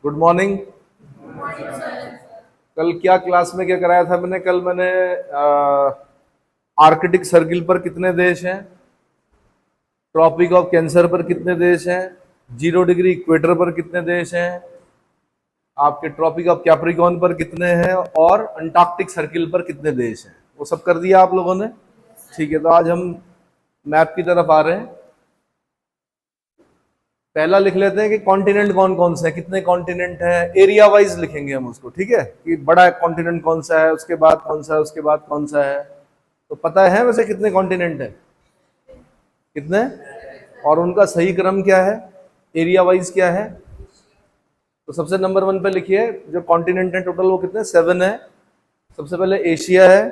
Good morning. कल क्या class में क्या कराया था कल मैंने आर्कटिक सर्किल पर कितने देश हैं, ट्रॉपिक ऑफ कैंसर पर कितने देश हैं, 0 डिग्री इक्वेटर पर कितने देश हैं, आपके ट्रॉपिक ऑफ कैप्रिकॉर्न पर कितने हैं और अंटार्कटिक सर्किल पर कितने देश हैं, वो सब कर दिया आप लोगों ने। ठीक है, तो आज हम मैप की तरफ आ रहे हैं। पहला लिख लेते हैं कि कॉन्टिनेंट कौन कौन से हैं, कितने कॉन्टिनेंट हैं, एरिया वाइज लिखेंगे हम उसको। ठीक है, कि बड़ा कॉन्टिनेंट कौन सा है, उसके बाद कौन सा है, उसके बाद कौन सा है। तो पता है वैसे कितने कॉन्टिनेंट है, कितने, और उनका सही क्रम क्या है, एरिया वाइज क्या है। तो सबसे नंबर 1 पे लिखिए जो कॉन्टिनेंट है टोटल वो कितने, 7 है। सबसे पहले एशिया है,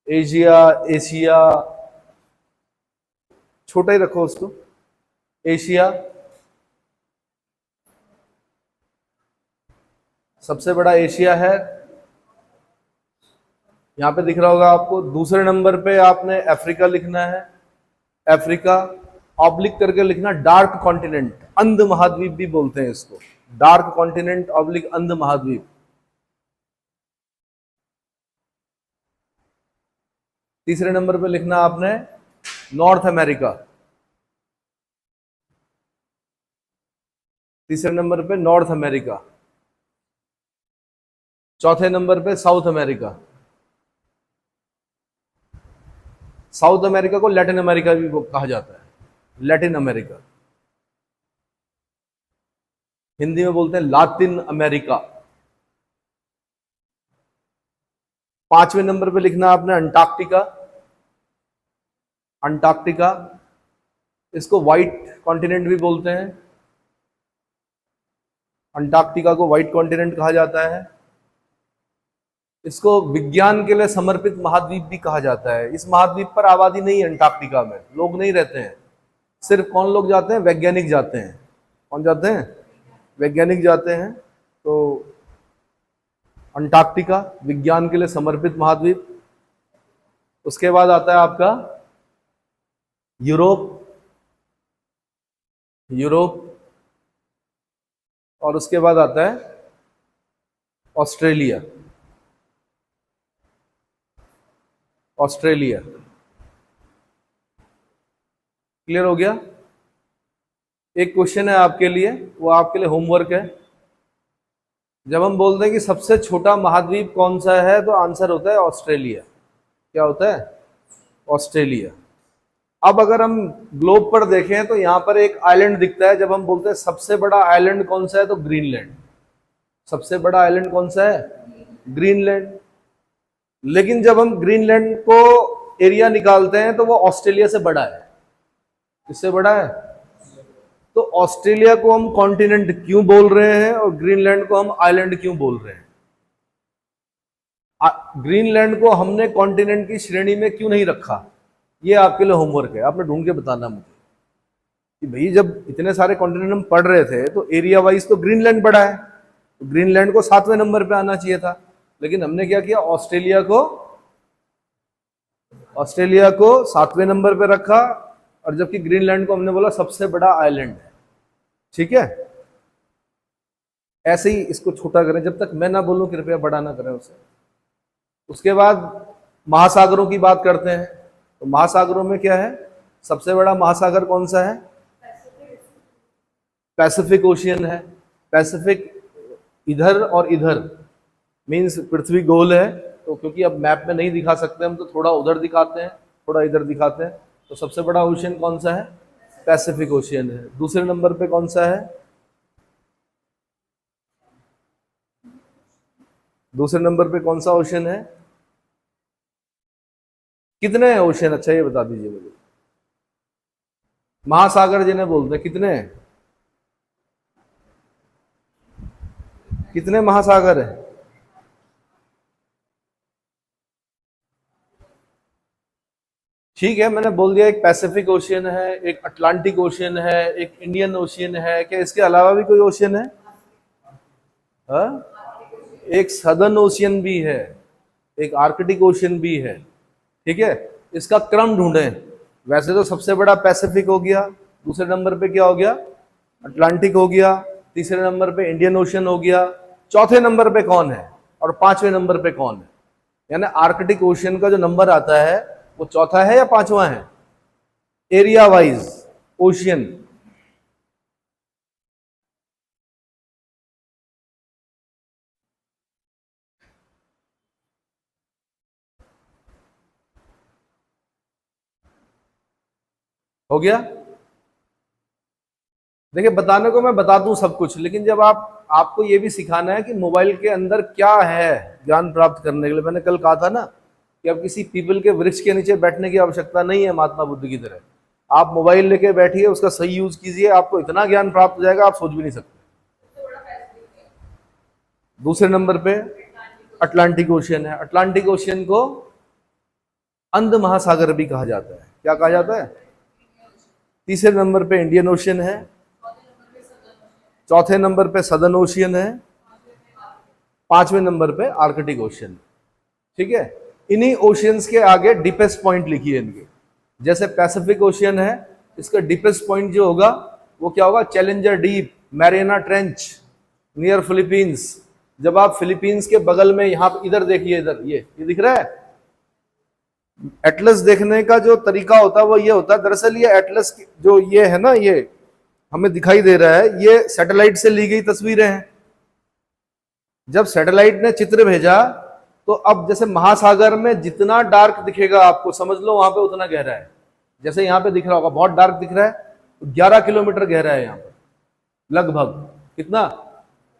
एशिया, एशिया छोटा ही रखो उसको, एशिया सबसे बड़ा एशिया है, यहां पे दिख रहा होगा आपको। दूसरे नंबर पे आपने अफ्रीका लिखना है, अफ्रीका ऑब्लिक करके लिखना, डार्क कॉन्टिनेंट, अंध महाद्वीप भी बोलते हैं इसको, डार्क कॉन्टिनेंट ऑब्लिक अंध महाद्वीप। तीसरे नंबर पे लिखना आपने नॉर्थ अमेरिका, तीसरे नंबर पे नॉर्थ अमेरिका। चौथे नंबर पे साउथ अमेरिका, साउथ अमेरिका को लैटिन अमेरिका भी कहा जाता है, लैटिन अमेरिका, हिंदी में बोलते हैं लातिन अमेरिका। पांचवें नंबर पे लिखना आपने अंटार्कटिका, अंटार्कटिका इसको व्हाइट कॉन्टिनेंट भी बोलते हैं, अंटार्कटिका को व्हाइट कॉन्टिनेंट कहा जाता है। इसको विज्ञान के लिए समर्पित महाद्वीप भी कहा जाता है। इस महाद्वीप पर आबादी नहीं है, अंटार्कटिका में लोग नहीं रहते हैं, सिर्फ कौन लोग जाते हैं, वैज्ञानिक जाते हैं। कौन जाते हैं, वैज्ञानिक जाते हैं। तो अंटार्कटिका विज्ञान के लिए समर्पित महाद्वीप। उसके बाद आता है आपका यूरोप, यूरोप, और उसके बाद आता है ऑस्ट्रेलिया, ऑस्ट्रेलिया। क्लियर हो गया। एक क्वेश्चन है आपके लिए, वो आपके लिए होमवर्क है। जब हम बोलते हैं कि सबसे छोटा महाद्वीप कौन सा है, तो आंसर होता है ऑस्ट्रेलिया। क्या होता है, ऑस्ट्रेलिया। अब अगर हम ग्लोब पर देखें तो यहां पर एक आइलैंड दिखता है। जब हम बोलते हैं सबसे बड़ा आइलैंड कौन सा है, तो ग्रीनलैंड। सबसे बड़ा आइलैंड कौन सा है, ग्रीनलैंड। लेकिन जब हम ग्रीनलैंड को एरिया निकालते हैं तो वो ऑस्ट्रेलिया से बड़ा है। किससे बड़ा है, तो ऑस्ट्रेलिया को हम कॉन्टिनेंट क्यों बोल रहे हैं और ग्रीनलैंड को हम आइलैंड क्यों बोल रहे हैं। ग्रीनलैंड को हमने कॉन्टिनेंट की श्रेणी में क्यों नहीं रखा, ये आपके लिए होमवर्क है। आपने ढूंढ के बताना मुझे कि भाई जब इतने सारे कॉन्टिनेंट हम पढ़ रहे थे तो एरिया वाइज तो ग्रीनलैंड बड़ा है, तो ग्रीनलैंड को 7वें नंबर पे आना चाहिए था। लेकिन हमने क्या किया, ऑस्ट्रेलिया को 7वें नंबर पे रखा, और जबकि ग्रीनलैंड को हमने बोला सबसे बड़ा आइलैंड है। ठीक है, ऐसे ही इसको छोटा करें, जब तक मैं ना बोलूं कृपया बड़ा ना करें उसे। उसके बाद महासागरों की बात करते हैं। तो महासागरों में क्या है, सबसे बड़ा महासागर कौन सा है, पैसिफिक ओशियन है। पैसिफिक इधर और इधर, मीन्स पृथ्वी गोल है, तो क्योंकि अब मैप में नहीं दिखा सकते हम, तो थोड़ा उधर दिखाते हैं, थोड़ा इधर दिखाते हैं। तो सबसे बड़ा ओशियन कौन सा है, पैसिफिक ओशियन है। दूसरे नंबर पे कौन सा है, दूसरे नंबर पे कौन सा ओशियन है, कितने हैं ओशियन, अच्छा ये बता दीजिए मुझे। महासागर जिन्हें बोलते हैं, कितने हैं, कितने महासागर है। ठीक है, मैंने बोल दिया एक पैसिफिक ओशियन है, एक अटलांटिक ओशियन है, एक इंडियन ओशियन है। क्या इसके अलावा भी कोई ओशियन है, हा? एक सदर्न ओशियन भी है, एक आर्कटिक ओशियन भी है। ठीक है, इसका क्रम ढूंढें। वैसे तो सबसे बड़ा पैसिफिक हो गया, दूसरे नंबर पे क्या हो गया, अटलांटिक हो गया, तीसरे नंबर पे इंडियन ओशन हो गया, चौथे नंबर पे कौन है और पांचवें नंबर पे कौन है? यानी आर्कटिक ओशन का जो नंबर आता है वो चौथा है या पांचवा है? Area wise ocean. हो गया? देखिए, बताने को मैं बता दूं सब कुछ, लेकिन जब आपको ये भी सिखाना है कि मोबाइल के अंदर क्या है ज्ञान प्राप्त करने के लिए। मैंने कल कहा था ना कि अब किसी पीपल के वृक्ष के नीचे बैठने की आवश्यकता नहीं है महात्मा बुद्ध की तरह। आप मोबाइल लेके बैठिए, उसका सही यूज कीजिए, आपको इतना ज्ञान प्राप्त हो जाएगा आप सोच भी नहीं सकते। दूसरे नंबर पे अटलांटिक ओशियन है। अटलांटिक ओशियन को अंध महासागर भी कहा जाता है। क्या कहा जाता है? तीसरे नंबर पे इंडियन ओशियन है, चौथे नंबर पे सदर्न ओशियन है, पांचवें नंबर पे आर्कटिक ओशियन। ठीक है, इन्हीं ओशियंस के आगे डीपेस्ट पॉइंट लिखिए इनके। जैसे पैसिफिक ओशियन है, इसका डीपेस्ट पॉइंट जो होगा वो क्या होगा? Challenger deep, Mariana trench near Philippines. जब आप फिलीपींस के बगल में यहां इधर देखिए, इधर ये दिख रहा है। एटलस देखने का जो तरीका होता है वो ये होता है, दरअसल ये एटलस जो ये है ना, ये हमें दिखाई दे रहा है, ये सैटेलाइट से ली गई तस्वीरें हैं। जब सैटेलाइट ने चित्र भेजा तो अब जैसे महासागर में जितना डार्क दिखेगा आपको, समझ लो वहां पे उतना गहरा है। जैसे यहाँ पे दिख रहा होगा बहुत डार्क दिख रहा है, तो 11 किलोमीटर गहरा है यहाँ पर लगभग। कितना?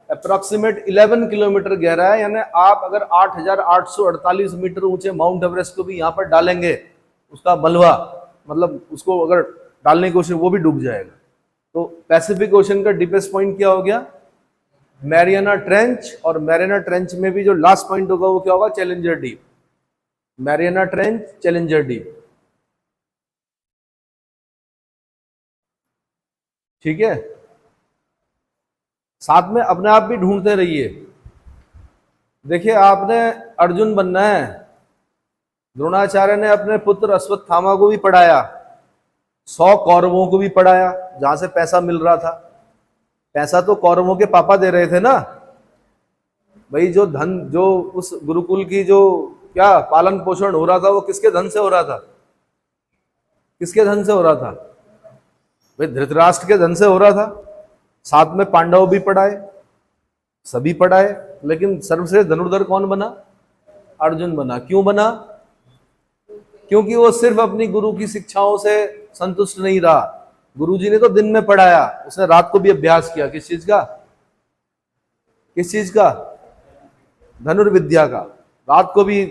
अप्रोक्सीमेट 11 किलोमीटर गहरा है। यानी आप अगर 8,848 मीटर ऊंचे माउंट एवरेस्ट को भी यहाँ पर डालेंगे, उसका मलबा, मतलब उसको अगर डालने की कोशिश, वो भी डूब जाएगा। तो पैसिफिक ओशन का डीपेस्ट पॉइंट क्या हो गया? Mariana trench. और मैरियाना ट्रेंच में भी जो लास्ट पॉइंट होगा वो क्या होगा? Challenger deep. Mariana trench, challenger deep. ठीक है, साथ में अपने आप भी ढूंढते रहिए। देखिए, आपने अर्जुन बनना है। द्रोणाचार्य ने अपने पुत्र अश्वत्थामा को भी पढ़ाया, 100 कौरवों को भी पढ़ाया, जहां से पैसा मिल रहा था। पैसा तो कौरवों के पापा दे रहे थे ना भाई। जो धन, जो उस गुरुकुल की जो क्या पालन पोषण हो रहा था, वो किसके धन से हो रहा था? किसके धन से हो रहा था? भाई धृतराष्ट्र के धन से हो रहा था। साथ में पांडव भी पढ़ाए, सभी पढ़ाए, लेकिन सर्वश्रेष्ठ धनुर्धर कौन बना? अर्जुन बना। क्यों बना? क्योंकि वो सिर्फ अपनी गुरु की शिक्षाओं से संतुष्ट नहीं रहा। गुरुजी ने तो दिन में पढ़ाया, उसने रात को भी अभ्यास किया। किस चीज का? किस चीज का? धनुर्विद्या का। रात को भी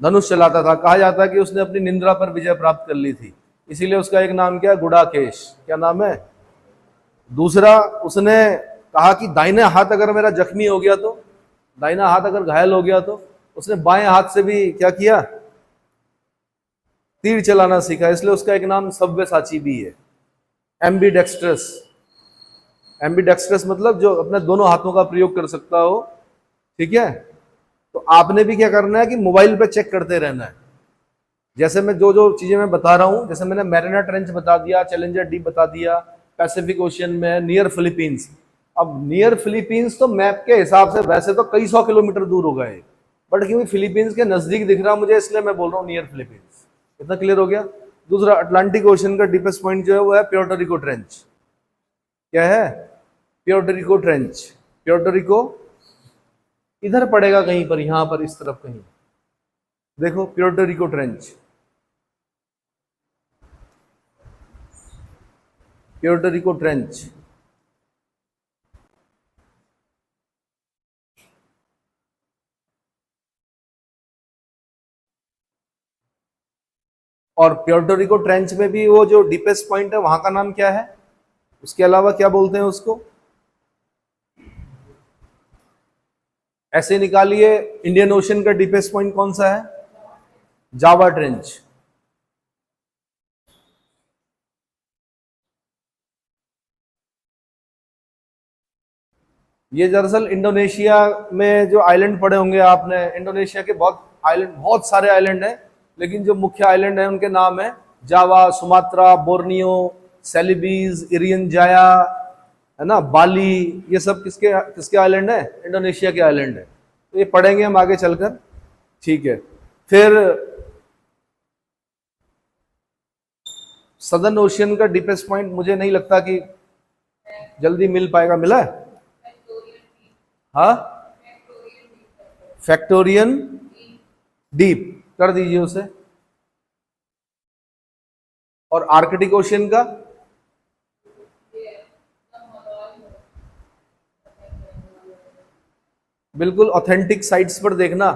धनुष चलाता था। कहा जाता है कि उसने अपनी निंद्रा पर विजय प्राप्त कर ली थी, इसीलिए उसका एक नाम क्या है? गुड़ाकेश। क्या नाम है? दूसरा, उसने कहा कि दाहिने हाथ अगर मेरा जख्मी हो गया, तो दाहिना हाथ अगर घायल हो गया, तो उसने बाएं हाथ से भी क्या किया? तीर चलाना सीखा। इसलिए उसका एक नाम सव्यसाची भी है, एम्बीडेक्स्ट्रस। एम्बीडेक्स्ट्रस मतलब जो अपने दोनों हाथों का प्रयोग कर सकता हो। ठीक है, तो आपने भी क्या करना है कि मोबाइल पे चेक करते रहना है। जैसे मैं जो जो चीजें मैं बता रहा हूं, जैसे मैंने मैरियाना ट्रेंच बता दिया, चैलेंजर डीप बता दिया, पैसिफिक ओशियन में नियर फिलीपींस। अब नियर फिलीपींस तो मैप के हिसाब से वैसे तो कई 100 किलोमीटर दूर हो गए, बट क्योंकि फिलीपींस के नजदीक दिख रहा मुझे, इसलिए मैं बोल रहा हूँ नियर फिलीपींस। इतना क्लियर हो गया? दूसरा, अटलांटिक ओशन का डीपेस्ट पॉइंट जो है वो है प्योर्टो रिको ट्रेंच। क्या है? प्योर्टो रिको ट्रेंच। प्योर्टो रिको इधर पड़ेगा कहीं पर, यहां पर इस तरफ कहीं। देखो, प्योर्टो रिको ट्रेंच, प्योर्टो रिको ट्रेंच। और प्योर्टो रिको ट्रेंच में भी वो जो डीपेस्ट पॉइंट है वहां का नाम क्या है? उसके अलावा क्या बोलते हैं उसको? ऐसे निकालिए, इंडियन ओशन का डीपेस्ट पॉइंट कौन सा है? Java trench. ये दरअसल इंडोनेशिया में जो आइलैंड पड़े होंगे आपने, इंडोनेशिया के बहुत आइलैंड, बहुत सारे आइलैंड हैं, लेकिन जो मुख्य आइलैंड है उनके नाम है जावा, सुमात्रा, बोर्नियो, सेलिबीज, इरियन जाया, है ना, बाली, ये सब किसके किसके आइलैंड है? इंडोनेशिया के आइलैंड है। तो ये पढ़ेंगे हम आगे चलकर, ठीक है। फिर सदर्न ओशियन का डीपेस्ट पॉइंट मुझे नहीं लगता कि जल्दी मिल पाएगा। मिला है? हाँ, फैक्टोरियन डीप कर दीजिए उसे। और आर्कटिक ओशियन का? बिल्कुल ऑथेंटिक साइट्स पर देखना,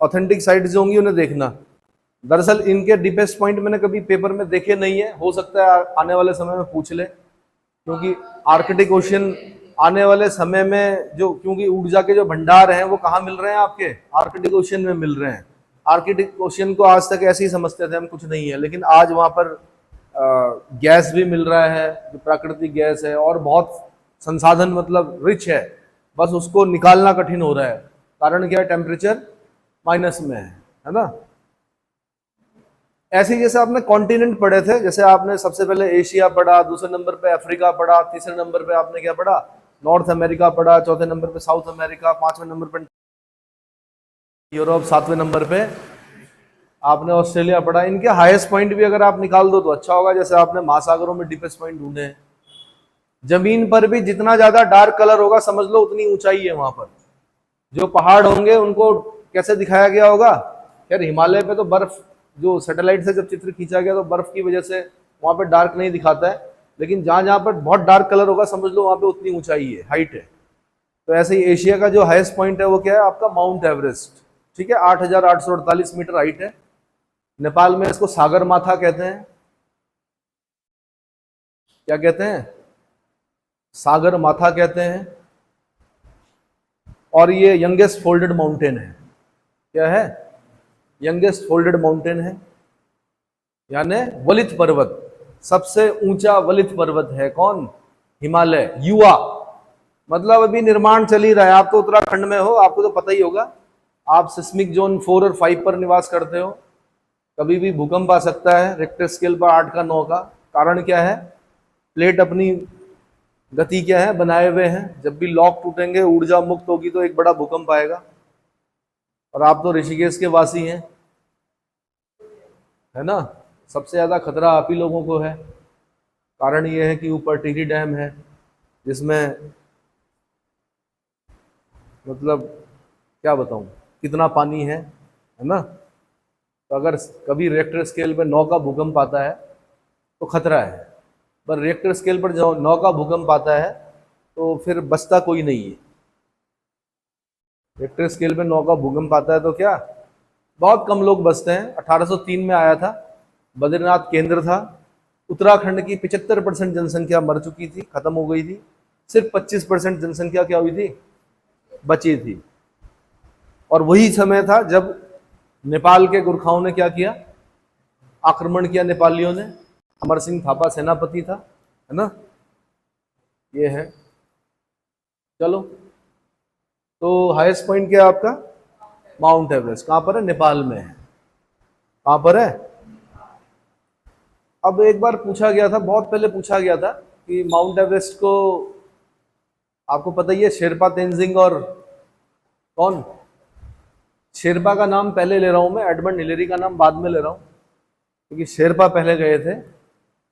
ऑथेंटिक साइट्स जो होंगी उन्हें देखना। दरअसल इनके डीपेस्ट पॉइंट मैंने कभी पेपर में देखे नहीं है, हो सकता है आने वाले समय में पूछ ले, क्योंकि आर्कटिक ओशियन आने वाले समय में जो, क्योंकि ऊर्जा के जो भंडार हैं वो कहाँ मिल रहे हैं? आपके आर्कटिक ओशियन में मिल रहे हैं। आर्कटिक ओशियन को आज तक ऐसे ही समझते थे हम, कुछ नहीं है, लेकिन आज वहां पर गैस भी मिल रहा है, जो प्राकृतिक गैस है, और बहुत संसाधन मतलब रिच है, बस उसको निकालना कठिन हो रहा है। कारण क्या है? टेम्परेचर माइनस में है ना। ऐसे ही जैसे आपने कॉन्टिनेंट पढ़े थे, जैसे आपने सबसे पहले एशिया पढ़ा, दूसरे नंबर पे अफ्रीका पढ़ा, तीसरे नंबर पे आपने क्या पढ़ा? नॉर्थ अमेरिका पढ़ा, चौथे नंबर पे साउथ अमेरिका, पांचवें नंबर पे यूरोप, सातवें नंबर पे आपने ऑस्ट्रेलिया पढ़ा। इनके हाईएस्ट पॉइंट भी अगर आप निकाल दो तो अच्छा होगा। जैसे आपने महासागरों में डीपेस्ट पॉइंट ढूंढे हैं, जमीन पर भी जितना ज्यादा डार्क कलर होगा समझ लो उतनी ऊंचाई है वहां पर। जो पहाड़ होंगे उनको कैसे दिखाया गया होगा? यार हिमालय पे तो बर्फ, जो सैटेलाइट से जब चित्र खींचा गया तो बर्फ की वजह से वहां पे डार्क नहीं दिखाता है, लेकिन जहां जहां पर बहुत डार्क कलर होगा समझ लो वहां पे उतनी ऊंचाई है, हाइट है। तो ऐसे ही एशिया का जो हाईएस्ट पॉइंट है वो क्या है? आपका माउंट एवरेस्ट, ठीक है, 8,848 मीटर हाइट है। नेपाल में इसको सागर माथा कहते हैं। क्या कहते हैं? सागर माथा कहते हैं। और ये यंगेस्ट फोल्डेड माउंटेन है। क्या है? यंगेस्ट फोल्डेड माउंटेन है, यानी वलित पर्वत, सबसे ऊंचा वलित पर्वत है कौन? हिमालय। युवा मतलब अभी निर्माण चल ही रहा है। आप तो उत्तराखंड में हो, आपको तो पता ही होगा, आप सिस्मिक जोन 4 और 5 पर निवास करते हो। कभी भी भूकंप आ सकता है, रिक्टर स्केल पर 8 का 9 का। कारण क्या है? प्लेट अपनी गति क्या है? बनाए हुए हैं। जब भी लॉक टूटेंगे, ऊर्जा मुक्त होगी तो एक बड़ा भूकंप आएगा। और आप तो ऋषिकेश के वासी हैं, है ना, सबसे ज्यादा खतरा आप ही लोगों को है। कारण ये है कि ऊपर टिहरी डैम है, जिसमें मतलब क्या बताऊं कितना पानी है ना। तो अगर कभी रिएक्टर स्केल पर 9 का भूकंप आता है तो खतरा है, पर रिएक्टर स्केल पर जो 9 का भूकंप आता है तो फिर बचता कोई नहीं है। रिएक्टर स्केल पे 9 का भूकंप आता है तो क्या, बहुत कम लोग बचते हैं। 1803 में आया था, बद्रीनाथ केंद्र था। उत्तराखंड की 75% जनसंख्या मर चुकी थी, खत्म हो गई थी। सिर्फ 25% जनसंख्या क्या हुई थी? बची थी। और वही समय था जब नेपाल के गुरखाओं ने क्या किया? आक्रमण किया नेपालियों ने। अमर सिंह थापा सेनापति था, है ना। ये है। चलो, तो हाईएस्ट पॉइंट क्या है आपका? Mount Everest. कहां पर है? नेपाल में है। कहां पर है? अब एक बार पूछा गया था, बहुत पहले पूछा गया था कि माउंट एवरेस्ट को, आपको पता ही है, शेरपा तेंजिंग और कौन? शेरपा का नाम पहले ले रहा हूं मैं, एडमंड हिलेरी का नाम बाद में ले रहा हूं, क्योंकि शेरपा पहले गए थे।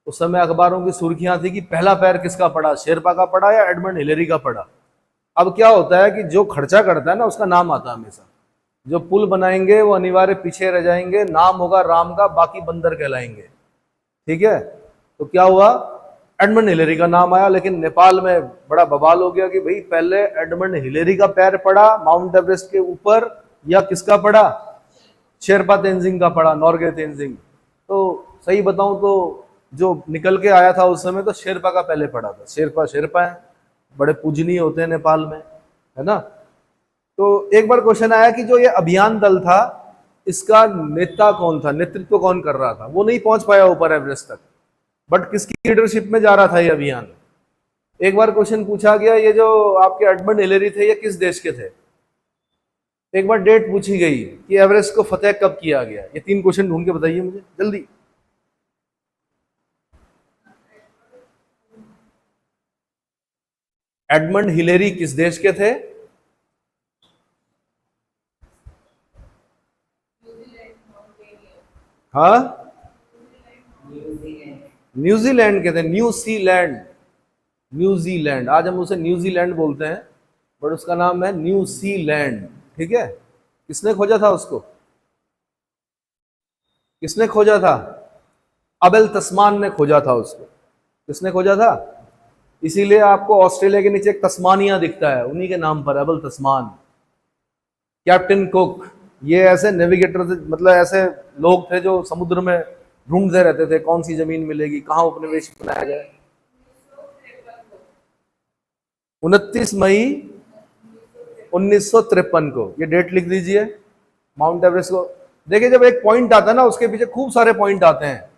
उस समय अखबारों की सुर्खियां थी कि पहला पैर किसका पड़ा, शेरपा का पड़ा या एडमंड हिलेरी का पड़ा। अब क्या होता है कि जो खर्चा करता है ना उसका नाम आता है हमेशा। जो पुल बनाएंगे वो अनिवार्य पीछे रह जाएंगे, नाम होगा राम का, बाकी बंदर कहलाएंगे। ठीक है, तो क्या हुआ? एडमंड हिलेरी का नाम आया, लेकिन नेपाल में बड़ा बवाल हो गया कि भाई पहले एडमंड हिलेरी का पैर पड़ा माउंट एवरेस्ट के ऊपर या किसका पड़ा? शेरपा तेंजिंग का पड़ा, नॉर्गे तेंजिंग। तो सही बताऊं तो जो निकल के आया था उस समय तो शेरपा का पहले पड़ा था। शेरपा शेरपा है, बड़े पूजनीय होते हैं नेपाल में, है ना। तो एक बार क्वेश्चन आया कि जो ये अभियान दल था इसका नेता कौन था, नेतृत्व कौन कर रहा था? वो नहीं पहुंच पाया ऊपर एवरेस्ट तक, बट किसकी लीडरशिप में जा रहा था ये अभियान? एक बार क्वेश्चन पूछा गया, ये जो आपके एडमंड हिलेरी थे ये किस देश के थे? एक बार डेट पूछी गई कि एवरेस्ट को फतेह कब किया गया। ये 3 क्वेश्चन ढूंढ के बताइए मुझे जल्दी। एडमंड हिलेरी किस देश के थे? हाँ, न्यूजीलैंड के थे। न्यूजीलैंड, न्यूजीलैंड, आज हम उसे न्यूजीलैंड बोलते हैं, बट उसका नाम है न्यूजीलैंड। ठीक है, किसने खोजा था उसको? किसने खोजा था? अबेल तस्मान ने खोजा था उसको। किसने खोजा था? इसीलिए आपको ऑस्ट्रेलिया के नीचे एक तस्मानिया दिखता है, उन्हीं के नाम पर, अबेल तस्मान। कैप्टन कुक, ये ऐसे नेविगेटर थे, मतलब ऐसे लोग थे जो समुद्र में ढूंढते रहते थे कौन सी जमीन मिलेगी, कहाँ उपनिवेश बनाया जाए। 29 मई 1953 को, ये डेट लिख दीजिए। माउंट एवरेस्ट को देखिए, जब एक पॉइंट आता है ना, उसके पीछे खूब सारे पॉइंट आते हैं,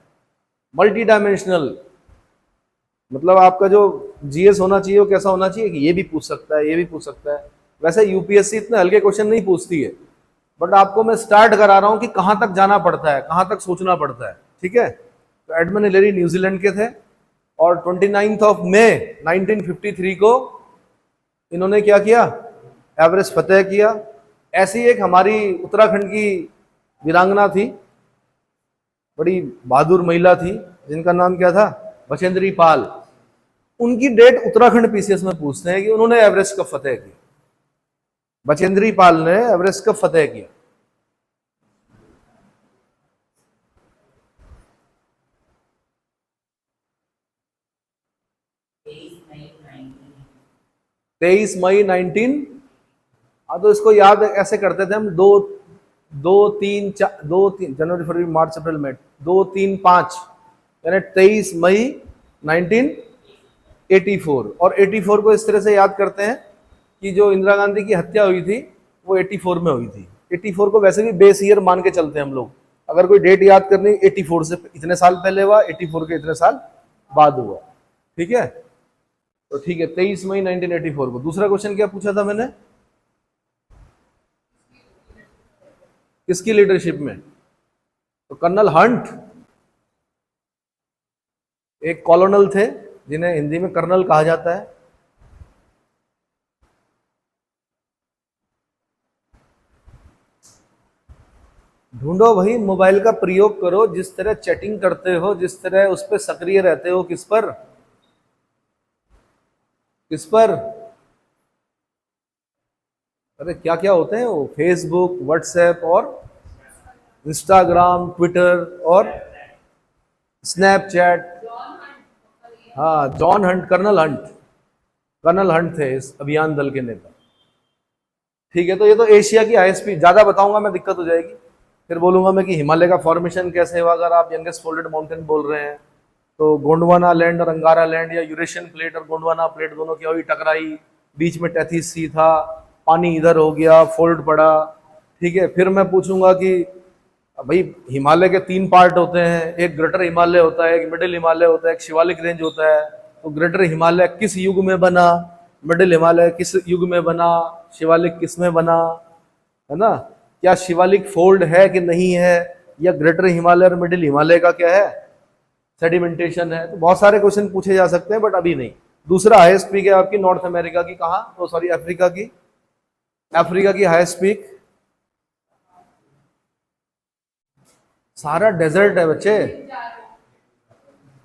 मल्टी डायमेंशनल। मतलब आपका जो जीएस होना चाहिए वो कैसा होना चाहिए कि ये भी पूछ सकता है, ये भी पूछ सकता है। वैसे यूपीएससी इतने हल्के क्वेश्चन नहीं पूछती है, बट आपको मैं स्टार्ट करा रहा हूं कि कहां तक जाना पड़ता है, कहां तक सोचना पड़ता है। ठीक है, तो एडमंड हिलेरी न्यूजीलैंड के थे, और 29 मई 1953 को इन्होंने क्या किया? एवरेस्ट फतेह किया। ऐसी एक हमारी उत्तराखंड की वीरांगना थी, बड़ी बहादुर महिला थी, जिनका नाम क्या था? बचेंद्री पाल। उनकी डेट उत्तराखंड पीसीएस में पूछते हैं कि उन्होंने एवरेस्ट कब फतेह किया। बचेंद्री पाल ने एवरेस्ट कब फतेह किया? तेईस मई 19। हाँ, तो इसको याद ऐसे करते थे हम, दो तीन जनवरी फरवरी मार्च अप्रैल मई, 2 3 5, यानी 23 मई 1984। और 84 को इस तरह से याद करते हैं कि जो इंदिरा गांधी की हत्या हुई थी वो 84 में हुई थी। 84 को वैसे भी बेस ईयर मान के चलते हैं हम लोग। अगर कोई डेट याद करनी, 84 से इतने साल पहले हुआ, 84 के इतने साल बाद हुआ। ठीक है, तो ठीक है, 23 मई 1984 को। दूसरा क्वेश्चन क्या पूछा था मैंने? किसकी लीडरशिप में? तो कर्नल हंट, एक कॉलोनल थे जिन्हें हिंदी में कर्नल कहा जाता है। ढूंढो भाई, मोबाइल का प्रयोग करो, जिस तरह चैटिंग करते हो, जिस तरह उस पर सक्रिय रहते हो। किस पर? किस पर? अरे क्या क्या होते हैं वो, फेसबुक, व्हाट्सएप और इंस्टाग्राम, ट्विटर और स्नैपचैट। हाँ, जॉन हंट, कर्नल हंट थे इस अभियान दल के नेता। ठीक है, तो ये तो एशिया की हाईएस्ट, ज्यादा बताऊंगा मैं दिक्कत हो जाएगी, फिर बोलूंगा मैं कि हिमालय का फॉर्मेशन कैसे हुआ। अगर आप यंगेस्ट फोल्डेड माउंटेन बोल रहे हैं, तो गोंडवाना लैंड और अंगारा लैंड, या यूरेशियन प्लेट और गोंडवाना प्लेट दोनों क्या हुई? टकराई, बीच में टेथिस सी था, पानी इधर हो गया, फोल्ड पड़ा। ठीक है, फिर मैं पूछूंगा कि भाई हिमालय के 3 पार्ट होते हैं, एक ग्रेटर हिमालय होता है, एक मिडिल हिमालय होता है, एक शिवालिक रेंज होता है। तो ग्रेटर हिमालय किस युग में बना? मिडिल हिमालय किस युग में बना? शिवालिक किस में बना? है ना? क्या शिवालिक फोल्ड है कि नहीं है, या ग्रेटर हिमालय और मिडिल हिमालय का क्या है? सेडिमेंटेशन है। तो बहुत सारे क्वेश्चन पूछे जा सकते हैं, बट अभी नहीं। दूसरा हाईएस्ट पीक है आपकी नॉर्थ अमेरिका की, कहां? तो सॉरी, अफ्रीका की। अफ्रीका की हाईएस्ट पीक, सारा डेजर्ट है बच्चे।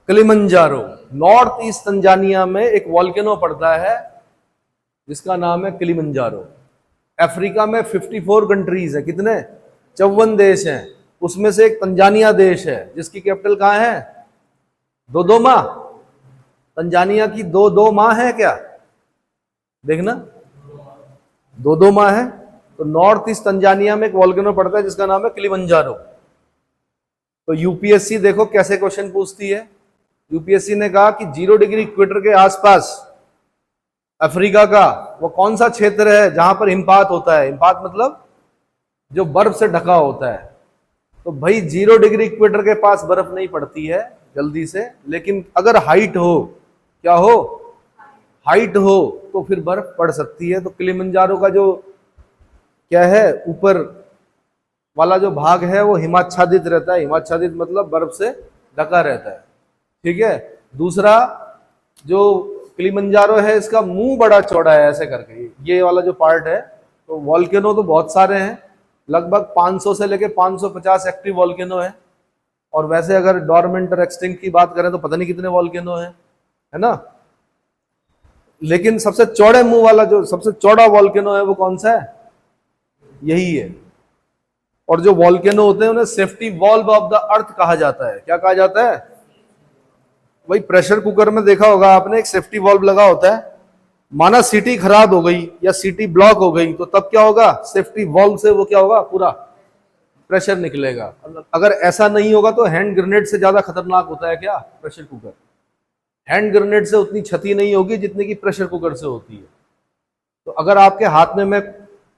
किलिमंजारो। नॉर्थ ईस्ट तंजानिया में एक वॉल्केनो पड़ता है जिसका नाम है किलिमंजारो। अफ्रीका में 54 कंट्रीज है, कितने? 54 देश हैं। उसमें से एक तंजानिया देश है जिसकी कैपिटल कहां है? दोदोमा। तंजानिया की दो माँ है क्या? देखना, दोदोमा है। तो नॉर्थ ईस्ट तंजानिया में एक वॉल्केनो पड़ता है जिसका नाम है किलिमंजारो। तो यूपीएससी देखो कैसे क्वेश्चन पूछती है। यूपीएससी ने कहा कि 0 डिग्री इक्वेटर के आसपास अफ्रीका का वो कौन सा क्षेत्र है जहां पर हिमपात होता है? हिमपात मतलब जो बर्फ से ढका होता है। तो भाई 0 डिग्री इक्वेटर के पास बर्फ नहीं पड़ती है जल्दी से, लेकिन अगर हाइट हो, क्या हो? हाइट हो, तो फिर बर्फ पड़ सकती है। तो किलिमंजारो का जो क्या है, ऊपर वाला जो भाग है वो हिमाच्छादित रहता है। हिमाच्छादित मतलब बर्फ से ढका रहता है। ठीक है। दूसरा, जो किलिमंजारो है, इसका मुंह बड़ा चौड़ा है ऐसे करके, ये वाला जो पार्ट है। तो वॉल्केनो तो बहुत सारे हैं, लगभग 500 से लेके 550 एक्टिव वॉल्केनो है। और वैसे अगर डोरमेंट और एक्सटिंक्ट की बात करें तो पता नहीं कितने वॉल्केनो है ना। लेकिन सबसे चौड़े मुंह वाला जो सबसे चौड़ा वॉल्केनो है वो कौन सा है? यही है। और जो वॉल्केनो होते हैं उन्हें safety valve of the earth कहा जाता है। क्या कहा जाता है? वही प्रेशर कुकर में देखा होगा आपने, एक सेफ्टी वॉल्व लगा होता है। माना सीटी खराब हो गई या सीटी ब्लॉक हो गई तो तब क्या होगा? सेफ्टी वॉल्व से वो क्या होगा? पूरा प्रेशर निकलेगा। अगर ऐसा नहीं होगा तो हैंड ग्रेनेड से ज्यादा खतरनाक होता है क्या? Pressure cooker. हैंड ग्रेनेड से उतनी क्षति नहीं होगी जितनी की प्रेशर कुकर से होती है। तो अगर आपके हाथ में मैं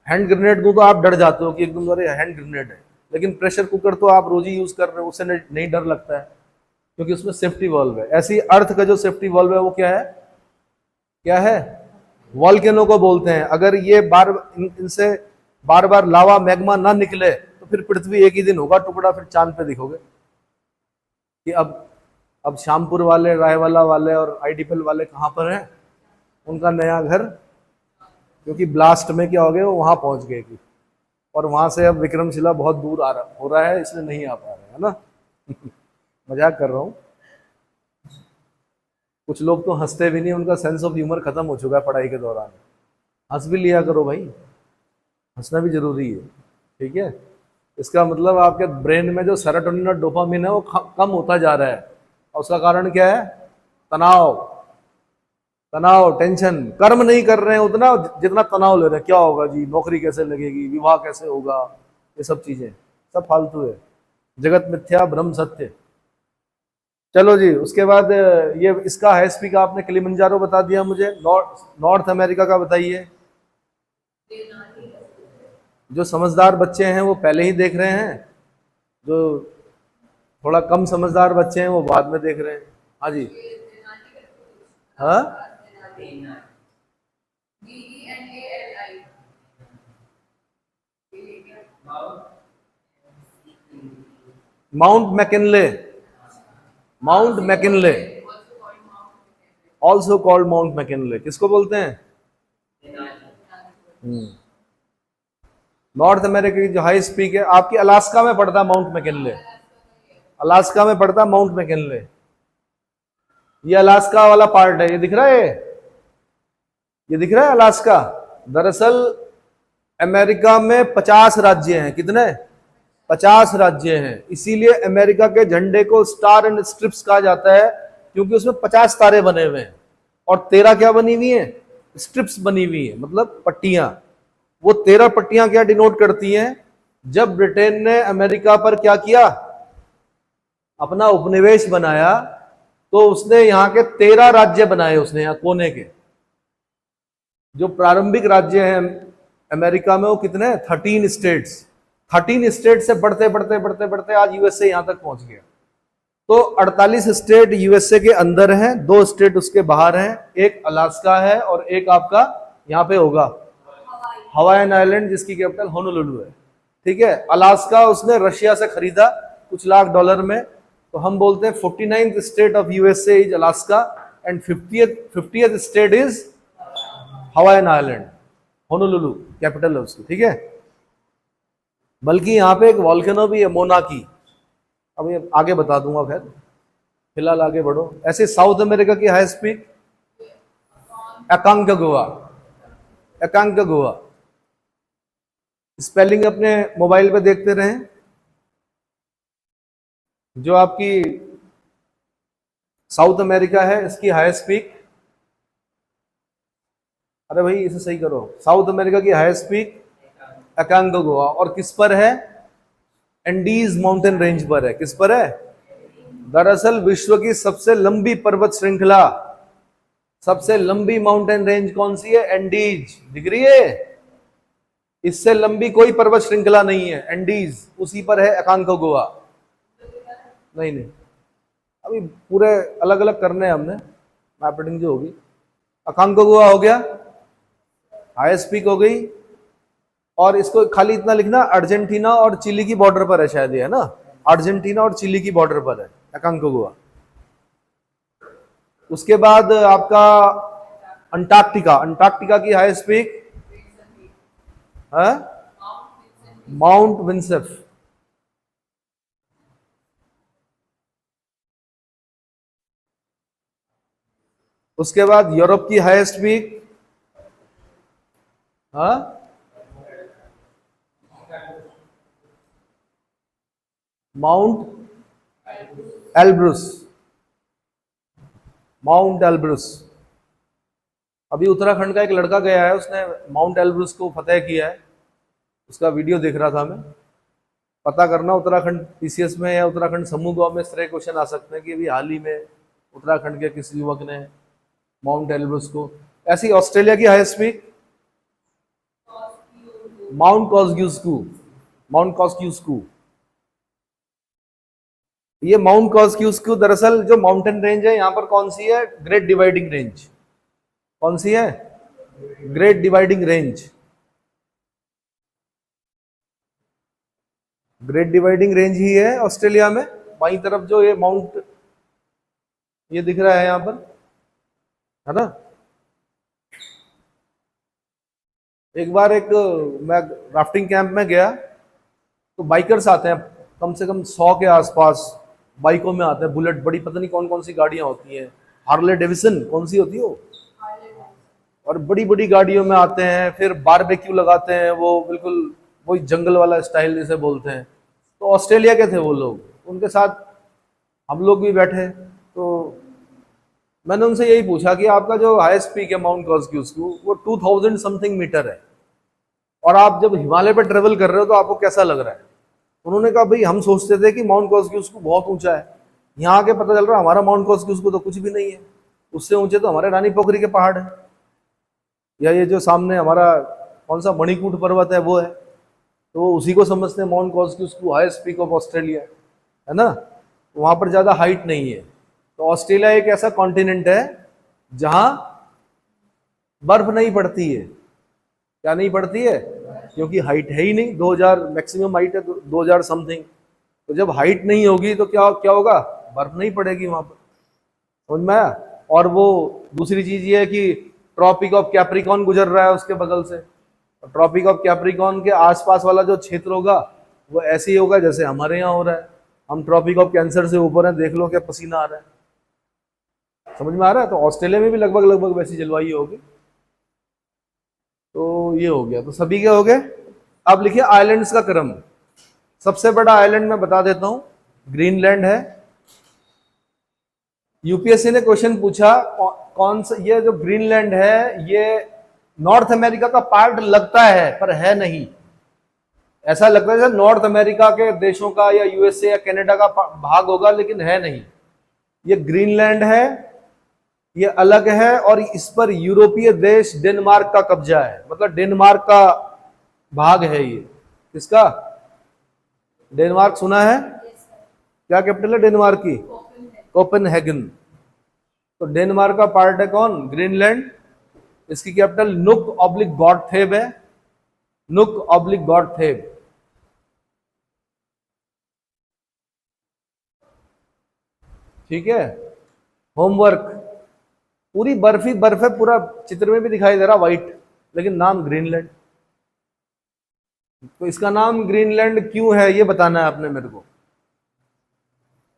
हैंड ग्रेनेड दूं तो आप डर जाते हो कि एकदम अरे हैंड ग्रेनेड है, लेकिन प्रेशर कुकर तो आप रोज ही यूज कर रहे हो, उससे नहीं डर लगता है क्योंकि उसमें सेफ्टी वॉल्व है। ऐसी अर्थ का जो सेफ्टी वॉल्व है वो क्या है? क्या है? वॉल्केनो को बोलते हैं। अगर ये इनसे बार बार लावा मैग्मा ना निकले तो फिर पृथ्वी एक ही दिन होगा टुकड़ा, फिर चांद पे दिखोगे कि अब शामपुर वाले, रायवाला वाले और आईडीपीएल वाले कहां पर हैं? उनका नया घर, क्योंकि ब्लास्ट में क्या हो गया, वो वहां पहुंच गए कि, और वहां से अब विक्रमशिला बहुत दूर हो रहा है, इसलिए नहीं आ पा रहे है ना। मजाक कर रहा हूं। कुछ लोग तो हंसते भी नहीं, उनका सेंस ऑफ ह्यूमर खत्म हो चुका है पढ़ाई के दौरान। हंस भी लिया करो भाई, हंसना भी जरूरी है, ठीक है। इसका मतलब आपके ब्रेन में जो सेरोटोनिन और डोपामिन है वो कम होता जा रहा है, और उसका कारण क्या है? तनाव, टेंशन। कर्म नहीं कर रहे हैं उतना जितना तनाव ले रहे हैं। क्या होगा जी, नौकरी कैसे लगेगी, विवाह कैसे होगा, ये सब चीजें सब फालतू है। जगत मिथ्या ब्रह्म सत्य। चलो जी, उसके बाद ये इसका हाईएस्ट का आपने किलिमंजारो बता दिया मुझे। नॉर्थ अमेरिका का बताइए। जो समझदार बच्चे हैं वो पहले ही देख रहे हैं, जो थोड़ा कम समझदार बच्चे हैं वो बाद में देख रहे हैं। हाँ जी, हाँ, mount McKinley, mount McKinley, also called mount McKinley. किसको बोलते हैं? नॉर्थ अमेरिका की जो हाईएस्ट पीक है, आपकी अलास्का में पड़ता है माउंट मैकिनले। अलास्का में पड़ता है माउंट मैकिनले। ये अलास्का वाला पार्ट है, ये दिख रहा है, ये दिख रहा है अलास्का। दरअसल अमेरिका में 50 राज्य हैं। कितने? 50 राज्य हैं। इसीलिए अमेरिका के झंडे को स्टार एंड स्ट्रिप्स कहा जाता है, क्योंकि उसमें 50 तारे बने हुए हैं और 13 क्या बनी हुई हैं? स्ट्रिप्स बनी हुई है, मतलब पट्टियां। वो 13 पट्टियां क्या डिनोट करती हैं? जब ब्रिटेन ने अमेरिका पर क्या किया, अपना उपनिवेश बनाया, तो उसने यहाँ के 13 राज्य बनाए उसने, यहाँ कोने के। जो प्रारंभिक राज्य हैं अमेरिका में वो कितने? 13 स्टेट्स। 13 स्टेट से बढ़ते बढ़ते बढ़ते बढ़ते आज यूएसए यहां तक पहुंच गया। तो 48 स्टेट यूएसए के अंदर हैं, 2 स्टेट उसके बाहर हैं। एक अलास्का है और एक आपका यहाँ पे होगा हवाईन आइलैंड, जिसकी कैपिटल होनोलुलु है, ठीक है। अलास्का उसने रशिया से खरीदा कुछ लाख डॉलर में। तो हम बोलते हैं 49th state of USA is Alaska and 50th state is Hawaiian island. Honolulu capital है उसकी, ठीक है। बल्कि यहाँ पे एक वॉल्केनो भी है, मोना की। अब ये आगे बता दूंगा, खैर फिलहाल आगे बढ़ो। ऐसे साउथ अमेरिका की हाईएस्ट पीक अकांकागुआ। अकांकागुआ स्पेलिंग अपने मोबाइल पे देखते रहें। जो आपकी साउथ अमेरिका है इसकी हाईएस्ट पीक, अरे भाई इसे सही करो, साउथ अमेरिका की हाईएस्ट पीक अकांकागुआ। और किस पर है? एंडीज माउंटेन रेंज पर है। किस पर है? दरअसल विश्व की सबसे लंबी पर्वत श्रृंखला, सबसे लंबी माउंटेन रेंज कौन सी है? एंडीज। दिख रही है? इससे लंबी कोई पर्वत श्रृंखला नहीं है, एंडीज, उसी पर है अकांकागुआ। नहीं, अभी पूरे अलग अलग करने हैं हमने, मैपिंग जो होगी। अकांकागुआ हो गया, हाईएस्ट पीक हो गई। और इसको खाली इतना लिखना, अर्जेंटीना और चिली की बॉर्डर पर है शायद, ये है ना, अर्जेंटीना और चिली की बॉर्डर पर है अकांकागुआ। उसके बाद आपका अंटार्कटिका, अंटार्कटिका की हाईएस्ट पीक है माउंट विंसेफ। उसके बाद यूरोप की highest peak mount Elbrus, mount Elbrus. अभी उत्तराखंड का एक लड़का गया है, उसने माउंट एल्ब्रुस को फतेह किया है, उसका वीडियो देख रहा था मैं। पता करना उत्तराखंड पीसीएस में या उत्तराखंड समूह गांव में इस तरह क्वेश्चन आ सकते हैं कि अभी हाल ही में उत्तराखंड के किसी युवक ने माउंट एल्ब्रुस को। ऐसी ऑस्ट्रेलिया की हाईएस्ट पीक माउंट कॉस्ग्यूस्कू, माउंट कॉस्ग्यूस्कू। ये माउंट कॉस्ग्यूस्कू दरअसल जो माउंटेन रेंज है यहाँ पर कौन सी है, ग्रेट डिवाइडिंग रेंज। कौन सी है, great dividing range. Great dividing range ही है ऑस्ट्रेलिया में। बाईं तरफ जो ये माउंट ये दिख रहा है यहाँ पर, है ना। एक बार मैं राफ्टिंग कैंप में गया तो बाइकर्स आते हैं, कम से कम 100 के आसपास बाइकों में आते हैं, बुलेट, बड़ी पता नहीं कौन कौन सी गाड़ियां होती हैं, हार्ले डेविसन कौन सी होती है वो, और बड़ी बड़ी गाड़ियों में आते हैं। फिर बारबेक्यू लगाते हैं, वो बिल्कुल वही जंगल वाला स्टाइल जिसे बोलते हैं। तो ऑस्ट्रेलिया के थे वो लोग, उनके साथ हम लोग भी बैठे। तो मैंने उनसे यही पूछा कि आपका जो हाईएस्ट पीक है माउंट कॉस्ग्यूस्कू वो 2000 समथिंग मीटर है, और आप जब हिमालय पर ट्रेवल कर रहे हो तो आपको कैसा लग रहा है। उन्होंने कहा भाई हम सोचते थे कि माउंट कॉस्ग्यूस्कू बहुत ऊंचा है, यहाँ आके पता चल रहा है हमारा माउंट कॉस्ग्यूस्कू तो कुछ भी नहीं है, उससे ऊंचे तो हमारे रानी पोखरी के पहाड़ है, या ये जो सामने हमारा कौन सा मणिकूट पर्वत है वो है। तो वो उसी को समझते हैं Mount Kosciuszko highest peak of Australia, है ना। वहाँ पर ज़्यादा हाइट नहीं है। तो ऑस्ट्रेलिया एक ऐसा कॉन्टिनेंट है जहाँ बर्फ नहीं पड़ती है। क्या नहीं पड़ती है, क्योंकि हाइट है ही नहीं, 2000 मैक्सिमम हाइट है, 2000 समथिंग। तो जब हाइट नहीं होगी तो क्या क्या होगा, बर्फ नहीं पड़ेगी वहां पर, समझ में आया। और वो दूसरी चीज ये है कि ट्रॉपिक ऑफ कैप्रिकॉन गुजर रहा है उसके बगल से। ट्रॉपिक ऑफ कैप्रिकॉन के आसपास वाला जो क्षेत्र होगा वो ऐसे ही होगा जैसे हमारे यहाँ हो रहा है। हम ट्रॉपिक ऑफ कैंसर से ऊपर हैं, देख लो क्या पसीना आ रहा है, समझ में आ रहा है। तो ऑस्ट्रेलिया में भी लगभग लगभग वैसी जलवायु होगी। तो ये हो गया, तो सभी के हो गए। अब लिखिए आइलैंड्स का क्रम। सबसे बड़ा आइलैंड मैं बता देता हूं, ग्रीनलैंड है। यूपीएससी ने क्वेश्चन पूछा कौन सा, ये जो ग्रीनलैंड है ये नॉर्थ अमेरिका का पार्ट लगता है पर है नहीं। ऐसा लगता है जैसे नॉर्थ अमेरिका के देशों का या यूएसए या कनाडा का भाग होगा, लेकिन है नहीं। ये ग्रीनलैंड है, ये अलग है, और इस पर यूरोपीय देश डेनमार्क का कब्जा है, मतलब डेनमार्क का भाग है ये। किसका, डेनमार्क सुना है, क्या कैपिटल है डेनमार्क की, कोपेनहेगन। तो डेनमार्क का पार्ट है कौन, ग्रीनलैंड। इसकी कैपिटल नुक ऑब्लिक गॉडथेब है, नुक ऑब्लिक गॉडथेब। ठीक है। होमवर्क, पूरी बर्फ ही बर्फ है, पूरा चित्र में भी दिखाई दे रहा व्हाइट, लेकिन नाम ग्रीनलैंड। तो इसका नाम ग्रीनलैंड क्यों है ये बताना है आपने मेरे को।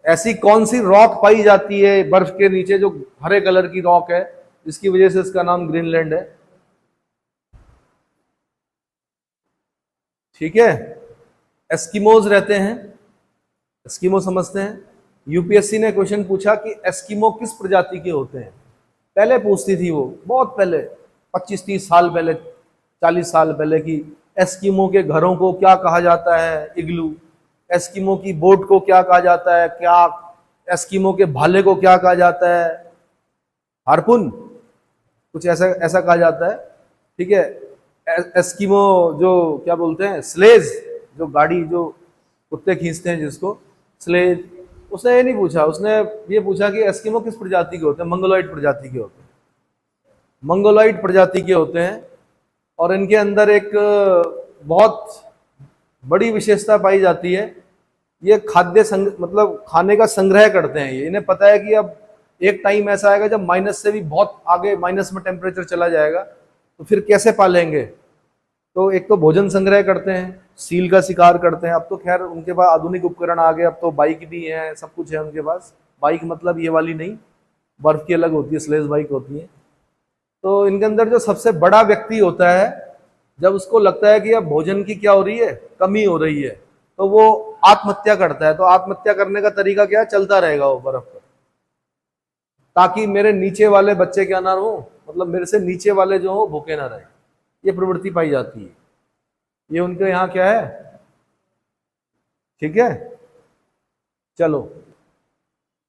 ऐसी कौन सी रॉक पाई जाती है बर्फ के नीचे जो हरे कलर की रॉक है जिसकी वजह से इसका नाम ग्रीनलैंड है। ठीक है। एस्किमोज रहते हैं, एस्किमो समझते हैं। यूपीएससी ने क्वेश्चन पूछा कि एस्किमो किस प्रजाति के होते हैं। पहले पूछती थी वो, बहुत पहले, 25-30 साल पहले, 40 साल पहले, की एस्किमो के घरों को क्या कहा जाता है, इग्लू। एस्किमो की बोट को क्या कहा जाता है, क्या एस्किमो के भाले को क्या कहा जाता है, हार्पुन, कुछ ऐसा ऐसा कहा जाता है। ठीक है। एस्किमो जो क्या बोलते हैं, स्लेज, जो गाड़ी जो कुत्ते खींचते हैं जिसको, स्लेज। उसने ये नहीं पूछा, उसने ये पूछा कि एस्किमो किस प्रजाति के होते हैं। मंगोलॉइड प्रजाति के होते हैं, मंगोलॉइड प्रजाति के होते हैं। और इनके अंदर एक बहुत बड़ी विशेषता पाई जाती है, ये खाद्य मतलब खाने का संग्रह करते हैं। ये इन्हें पता है कि अब एक टाइम ऐसा आएगा जब माइनस से भी बहुत आगे माइनस में टेम्परेचर चला जाएगा, तो फिर कैसे पालेंगे? तो एक तो भोजन संग्रह करते हैं, सील का शिकार करते हैं। अब तो खैर उनके पास आधुनिक उपकरण आ गए, अब तो बाइक भी है, सब कुछ है उनके पास। बाइक मतलब ये वाली नहीं, बर्फ की अलग होती है, स्लेज बाइक होती है। तो इनके अंदर जो सबसे बड़ा व्यक्ति होता है, जब उसको लगता है कि अब भोजन की क्या हो रही है, कमी हो रही है, तो वो आत्महत्या करता है। तो आत्महत्या करने का तरीका क्या है? चलता रहेगा वो बर्फ पर, ताकि मेरे नीचे वाले बच्चे क्या ना हो, मतलब मेरे से नीचे वाले जो हो भूखे ना रहे। ये प्रवृत्ति पाई जाती है। ये उनके यहाँ क्या है, ठीक है। चलो,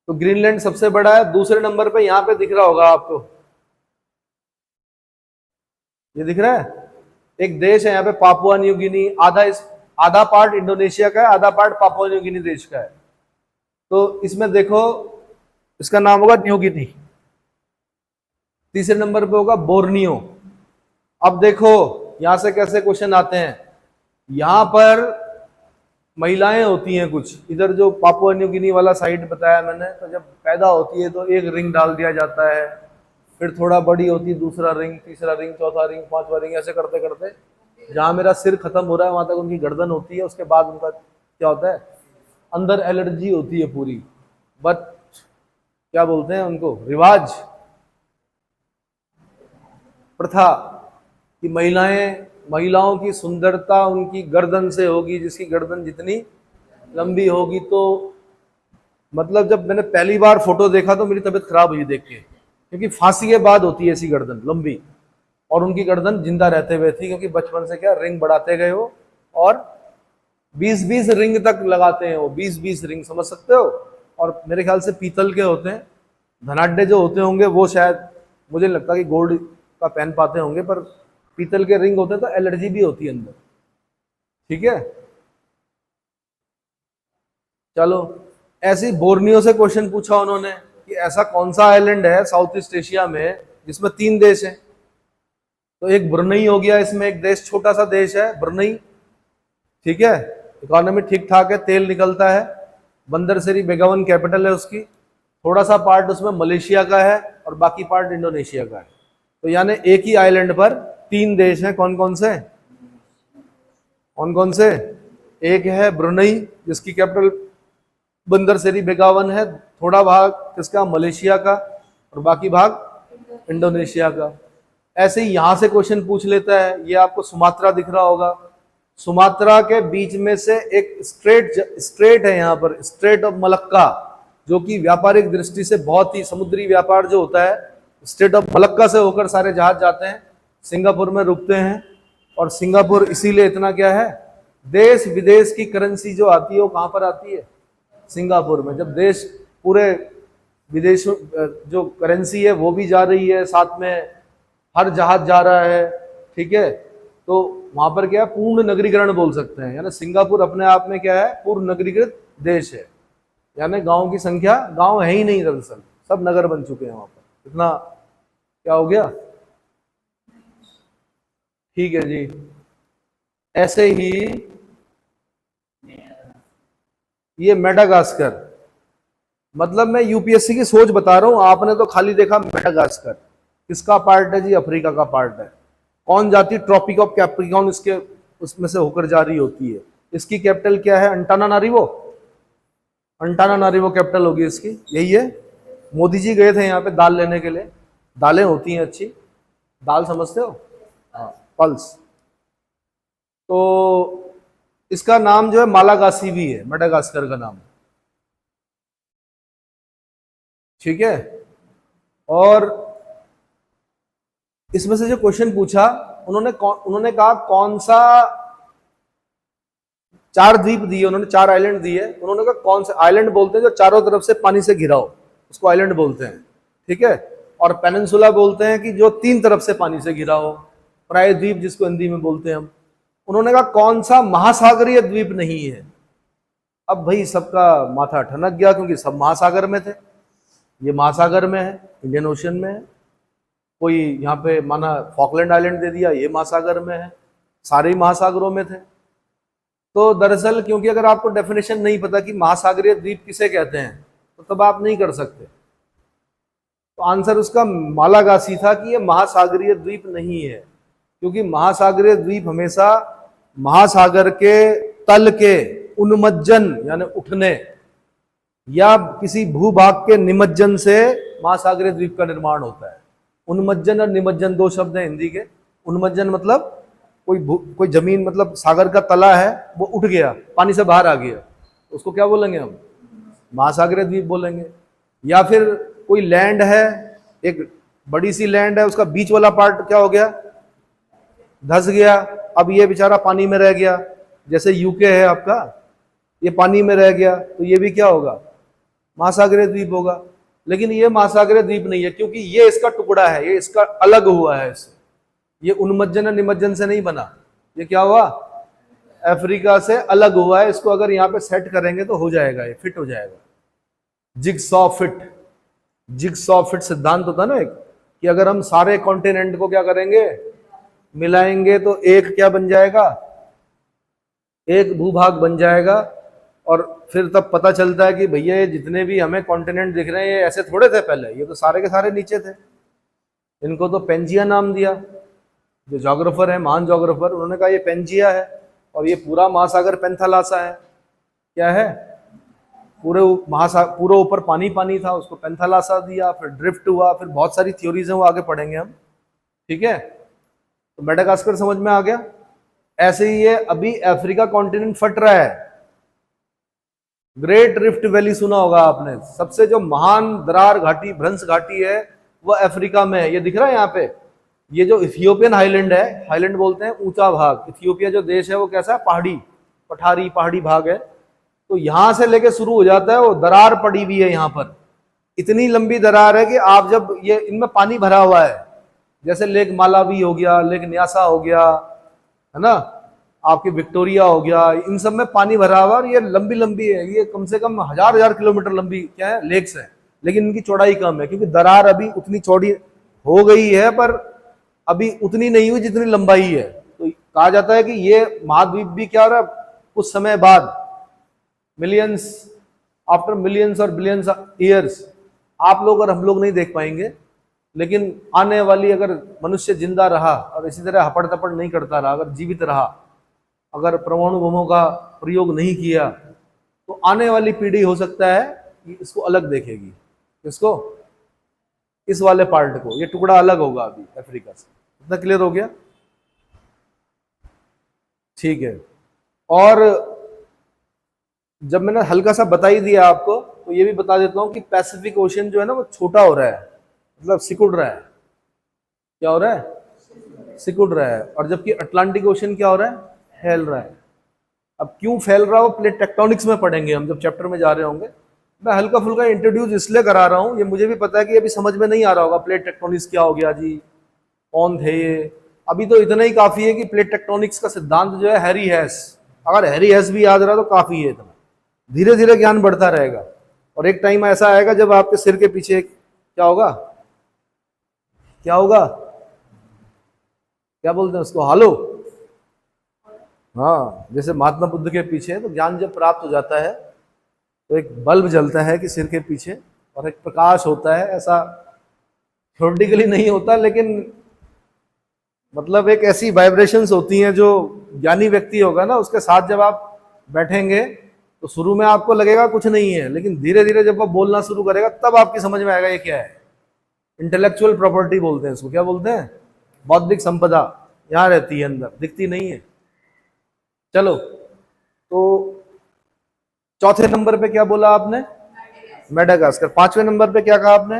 तो ग्रीनलैंड सबसे बड़ा है। दूसरे नंबर पे यहाँ पे दिख रहा होगा आपको, ये दिख रहा है, एक देश है यहाँ पे पापुआ न्यू गिनी। आधा पार्ट इंडोनेशिया का है, आधा पार्ट पापुआ न्यू गिनी देश का है। तो इसमें देखो, इसका नाम होगा न्यू गिनी। तीसरे नंबर पे होगा बोर्नियो। अब देखो यहां से कैसे क्वेश्चन आते हैं। यहां पर महिलाएं होती हैं कुछ, इधर जो पापुआ न्यू गिनी वाला साइड बताया मैंने, तो जब पैदा होती है तो एक रिंग डाल दिया जाता है, फिर थोड़ा बड़ी होती है दूसरा रिंग, तीसरा रिंग, चौथा रिंग, पांचवा रिंग, ऐसे करते करते जहां मेरा सिर खत्म हो रहा है वहां तक उनकी गर्दन होती है। उसके बाद उनका क्या होता है, अंदर एलर्जी होती है पूरी। बट क्या बोलते हैं उनको, रिवाज, प्रथा, कि महिलाओं की सुंदरता उनकी गर्दन से होगी, जिसकी गर्दन जितनी लंबी होगी। तो मतलब जब मैंने पहली बार फोटो देखा तो मेरी तबीयत खराब हुई देख के, क्योंकि फांसी के बाद होती है ऐसी गर्दन लंबी, और उनकी गर्दन जिंदा रहते हुए थी, क्योंकि बचपन से क्या रिंग बढ़ाते गए हो, और 20-20 रिंग तक लगाते हैं वो, 20-20 रिंग, समझ सकते हो। और मेरे ख्याल से पीतल के होते हैं, धनाढ्य जो होते होंगे वो शायद, मुझे लगता है कि गोल्ड का पहन पाते होंगे, पर पीतल के रिंग होते हैं तो एलर्जी भी होती है अंदर, ठीक है। चलो, ऐसी बोर्नियो से क्वेश्चन पूछा उन्होंने कि ऐसा कौन सा आइलैंड है साउथ ईस्ट एशिया में जिसमें 3 देश हैं। तो एक ब्रुनई हो गया, इसमें एक देश, छोटा सा देश है ब्रुनई, ठीक है। इकोनॉमी ठीक ठाक है, तेल निकलता है। बंदरसरी बेगावन कैपिटल है उसकी। थोड़ा सा पार्ट उसमें मलेशिया का है और बाकी पार्ट इंडोनेशिया का है। तो यानी एक ही आइलैंड पर 3 देश हैं। कौन कौन से? कौन कौन से? एक है ब्रुनई, जिसकी कैपिटल बंदरसरी बेगावन है, थोड़ा भाग किसका, मलेशिया का, और बाकी भाग इंडोनेशिया का। ऐसे ही यहां से क्वेश्चन पूछ लेता है। ये आपको सुमात्रा दिख रहा होगा, सुमात्रा के बीच में से एक स्ट्रेट है यहाँ पर, स्ट्रेट ऑफ मलक्का, जो कि व्यापारिक दृष्टि से बहुत ही, समुद्री व्यापार जो होता है, स्ट्रेट ऑफ मलक्का से होकर सारे जहाज जाते हैं, सिंगापुर में रुकते हैं। और सिंगापुर इसीलिए इतना क्या है, देश विदेश की करेंसी जो आती है वो कहां पर आती है, सिंगापुर में। जब देश पूरे विदेशों, जो करेंसी है वो भी जा रही है, साथ में हर जहाज जा रहा है, ठीक है, तो वहां पर क्या है, पूर्ण नगरीकरण बोल सकते हैं। यानी सिंगापुर अपने आप में क्या है, पूर्ण नगरीकृत देश है। यानी गांव की संख्या, गांव है ही नहीं दरअसल, सब नगर बन चुके हैं वहां पर। इतना क्या हो गया, ठीक है जी। ऐसे ही ये मेडागास्कर, मतलब मैं यूपीएससी की सोच बता रहा हूं, आपने तो खाली देखा मेडागास्कर, किसका पार्ट है जी, अफ्रीका का पार्ट है। कौन जाती, ट्रॉपिक ऑफ कैप्रिकॉर्न इसके उसमें से होकर जारी होती है। इसकी कैपिटल क्या है, अंटानानारिवो, अंटानानारिवो कैपिटल होगी इसकी, यही है। मोदी जी गए थे यहाँ पे दाल लेने के लिए, दालें होती हैं अच्छी, दाल समझते हो, हाँ, पल्स। तो इसका नाम जो है मालागासी भी है, मेडागास्कर का नाम, ठीक है। और इसमें से जो क्वेश्चन पूछा उन्होंने कहा कौन सा, 4 द्वीप दिए उन्होंने, 4 आइलैंड दिए। उन्होंने कहा कौन से आइलैंड बोलते हैं जो चारों तरफ से पानी से घिरा हो, उसको आइलैंड बोलते हैं, ठीक है। और पेनिनसुला बोलते हैं कि जो 3 तरफ से पानी से घिरा हो, प्रायद्वीप जिसको हिंदी में बोलते हैं हम। उन्होंने कहा कौन सा महासागरीय द्वीप नहीं है। अब भाई सबका माथा ठनक गया, क्योंकि सब महासागर में थे। ये महासागर में है, इंडियन ओशन में है। कोई यहाँ पे माना फॉकलैंड आइलैंड दे दिया, ये महासागर में है, सारे ही महासागरों में थे। तो दरअसल क्योंकि अगर आपको डेफिनेशन नहीं पता कि महासागरीय द्वीप किसे कहते हैं, तो तब आप नहीं कर सकते। तो आंसर उसका मालागासी था कि ये महासागरीय द्वीप नहीं है, क्योंकि महासागरीय द्वीप हमेशा महासागर के तल के उन्मज्जन यानी उठने या किसी भूभाग के निमज्जन से महासागरीय द्वीप का निर्माण होता है। उन्मज्जन और निमज्जन दो शब्द हैं हिंदी के। उन्मज्जन मतलब कोई जमीन, मतलब सागर का तला है वो उठ गया, पानी से बाहर आ गया, उसको क्या बोलेंगे हम? महासागरीय द्वीप बोलेंगे। या फिर कोई लैंड है, एक बड़ी सी लैंड है, उसका बीच वाला पार्ट क्या हो गया? धंस गया, अब ये बेचारा पानी में रह गया। जैसे यूके है आपका, ये पानी में रह गया, तो ये भी क्या होगा? महासागरीय द्वीप होगा। लेकिन ये महासागरीय द्वीप नहीं है, क्योंकि ये इसका टुकड़ा है, ये इसका अलग हुआ है इससे। ये उन्मज्जन और निमज्जन से नहीं बना, ये क्या हुआ? अफ्रीका से अलग हुआ है। इसको अगर यहाँ पे सेट करेंगे तो हो जाएगा, ये फिट हो जाएगा। जिगसॉ फिट, जिगसॉ फिट सिद्धांत होता है ना एक, कि अगर हम सारे कॉन्टिनेंट को क्या करेंगे? मिलाएंगे तो एक क्या बन जाएगा? एक भूभाग बन जाएगा। और फिर तब पता चलता है कि भैया ये जितने भी हमें कॉन्टिनेंट दिख रहे हैं ये ऐसे थोड़े थे पहले, ये तो सारे के सारे नीचे थे। इनको तो पेंजिया नाम दिया। जो जोग्राफर है, महान जोग्राफर, उन्होंने कहा ये पेंजिया है और ये पूरा महासागर पेंथालासा है। क्या है? पूरे पूरा ऊपर पानी पानी था, उसको पेंथालासा दिया, फिर ड्रिफ्ट हुआ, फिर बहुत सारी थ्योरीज हैं, वो आगे पढ़ेंगे हम। ठीक है, तो मेडागास्कर समझ में आ गया। ऐसे ही ये अभी अफ्रीका कॉन्टिनेंट फट रहा है। ग्रेट रिफ्ट वैली सुना होगा आपने, सबसे जो महान दरार घाटी, भ्रंश घाटी है, वो अफ्रीका में है। ये दिख रहा है यहाँ पे, ये जो इथियोपियन हाईलैंड है, हाईलैंड बोलते हैं ऊंचा भाग। इथियोपिया जो देश है वो कैसा है? पहाड़ी, पहाड़ी भाग है। तो यहां से लेके शुरू हो जाता है, वो दरार पड़ी हुई है यहाँ पर। इतनी लंबी दरार है कि आप जब ये इनमें पानी भरा हुआ है, जैसे लेक मालावी हो गया, लेक न्यासा हो गया, है ना, आपकी विक्टोरिया हो गया, इन सब में पानी भरा हुआ। और ये लंबी लंबी है, ये कम से कम हजार किलोमीटर लंबी क्या है? लेक्स है। लेकिन इनकी चौड़ाई कम है, क्योंकि दरार अभी उतनी चौड़ी हो गई है पर अभी उतनी नहीं हुई जितनी लंबाई है। तो कहा जाता है कि ये महाद्वीप भी क्या हो रहा है, कुछ समय बाद, मिलियंस आफ्टर मिलियंस और बिलियंस ईयर्स, आप लोग और हम लोग नहीं देख पाएंगे, लेकिन आने वाली, अगर मनुष्य जिंदा रहा और इसी तरह हपड़ तपड़ नहीं करता रहा, अगर जीवित रहा, अगर परमाणु बमों का प्रयोग नहीं किया, तो आने वाली पीढ़ी हो सकता है कि इसको अलग देखेगी। इसको, इस वाले पार्ट को, ये टुकड़ा अलग होगा अभी अफ्रीका से। इतना क्लियर हो गया? ठीक है। और जब मैंने हल्का सा बता ही दिया आपको, तो ये भी बता देता हूं कि पैसिफिक ओशन जो है ना, वो छोटा हो रहा है, मतलब सिकुड़ रहा है। क्या हो रहा है? सिकुड़ रहा है। और जबकि अटलांटिक ओशन क्या हो रहा है? फैल रहा है। अब क्यों फैल रहा हो, प्लेट टेक्टोनिक्स में पढ़ेंगे हम जब चैप्टर में जा रहे होंगे। मैं हल्का फुल्का इंट्रोड्यूस इसलिए करा रहा हूँ, ये मुझे भी पता है कि अभी समझ में नहीं आ रहा होगा प्लेट टेक्टोनिक्स क्या हो गया जी, कौन थे ये। अभी तो इतना ही काफी है कि प्लेट टेक्टोनिक्स का सिद्धांत जो है हैरी हैस, अगर हैरी हैस भी याद रहा तो काफी है। इतना धीरे धीरे ज्ञान बढ़ता रहेगा, और एक टाइम ऐसा आएगा जब आपके सिर के पीछे क्या होगा? क्या होगा? क्या बोलते हैं उसको? हालो। हाँ, जैसे महात्मा बुद्ध के पीछे, तो ज्ञान जब प्राप्त हो जाता है तो एक बल्ब जलता है कि सिर के पीछे, और एक प्रकाश होता है। ऐसा थ्योरेटिकली नहीं होता, लेकिन मतलब एक ऐसी वाइब्रेशंस होती हैं जो ज्ञानी व्यक्ति होगा ना, उसके साथ जब आप बैठेंगे तो शुरू में आपको लगेगा कुछ नहीं है, लेकिन धीरे धीरे जब वो बोलना शुरू करेगा तब आपकी समझ में आएगा ये क्या है। इंटेलेक्चुअल प्रॉपर्टी बोलते हैं इसको। क्या बोलते हैं? बौद्धिक संपदा यहाँ रहती है, अंदर दिखती नहीं है। चलो, तो चौथे नंबर पे क्या बोला आपने? मेडागास्कर। पांचवें नंबर पे क्या कहा आपने?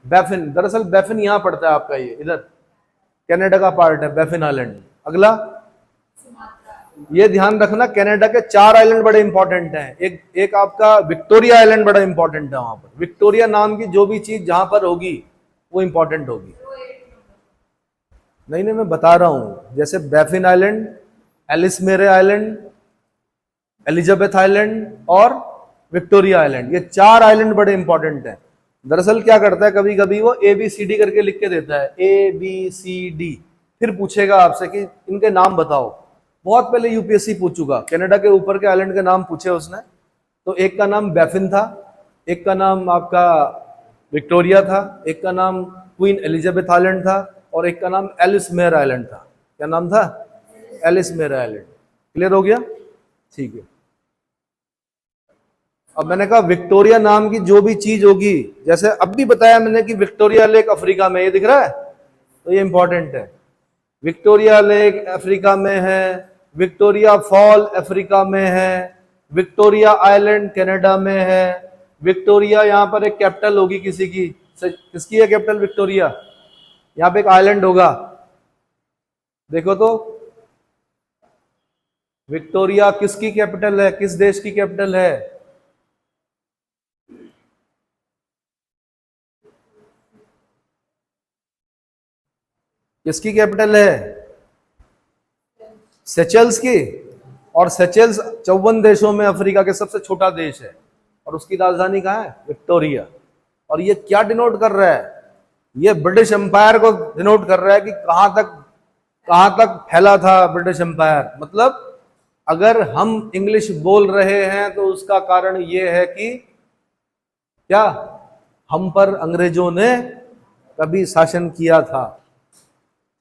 बैफिन। दरअसल बैफिन यहाँ पड़ता है आपका, ये इधर कनाडा का पार्ट है, बैफिन आइलैंड। अगला, ये ध्यान रखना, कनाडा के 4 आइलैंड बड़े इंपॉर्टेंट हैं। एक आपका विक्टोरिया आइलैंड बड़ा इंपॉर्टेंट है। वहां पर विक्टोरिया नाम की जो भी चीज जहां पर होगी वो इंपॉर्टेंट होगी। नहीं, मैं बता रहा हूं, जैसे बैफिन आइलैंड, एलिस मेरे आइलैंड, एलिजाबेथ आइलैंड और विक्टोरिया आइलैंड, ये 4 आइलैंड बड़े इंपॉर्टेंट हैं। दरअसल क्या करता है, कभी कभी वो ABCD करके लिख के देता है, ABCD, फिर पूछेगा आपसे कि इनके नाम बताओ। बहुत पहले यूपीएससी पूछ चुका, कनाडा के ऊपर के आइलैंड के नाम पूछे उसने। तो एक का नाम बैफिन था, एक का नाम आपका विक्टोरिया था, एक का नाम क्वीन एलिजाबेथ आइलैंड था, और एक का नाम एलिस मेयर आइलैंड था। क्या नाम था? Alice mayor island. क्लियर हो गया? ठीक है। अब मैंने कहा विक्टोरिया नाम की जो भी चीज होगी, जैसे अब भी बताया मैंने कि विक्टोरिया लेक अफ्रीका में, ये दिख रहा है, तो ये इंपॉर्टेंट है। विक्टोरिया लेक अफ्रीका में है, विक्टोरिया फॉल अफ्रीका में है, विक्टोरिया आइलैंड कनाडा में है, विक्टोरिया यहां पर एक कैपिटल होगी किसी की, किसकी है कैपिटल? विक्टोरिया। यहां पे एक आइलैंड होगा, देखो तो, विक्टोरिया किसकी कैपिटल है? किस देश की कैपिटल है? किसकी कैपिटल है? सेचेल्स की। और सेचेल्स 54 देशों में अफ्रीका के सबसे छोटा देश है, और उसकी राजधानी कहाँ है? विक्टोरिया। और ये क्या डिनोट कर रहा है? ये ब्रिटिश एम्पायर को डिनोट कर रहा है कि कहां तक फैला था ब्रिटिश एम्पायर। मतलब अगर हम इंग्लिश बोल रहे हैं तो उसका कारण ये है कि क्या हम पर अंग्रेजों ने कभी शासन किया था।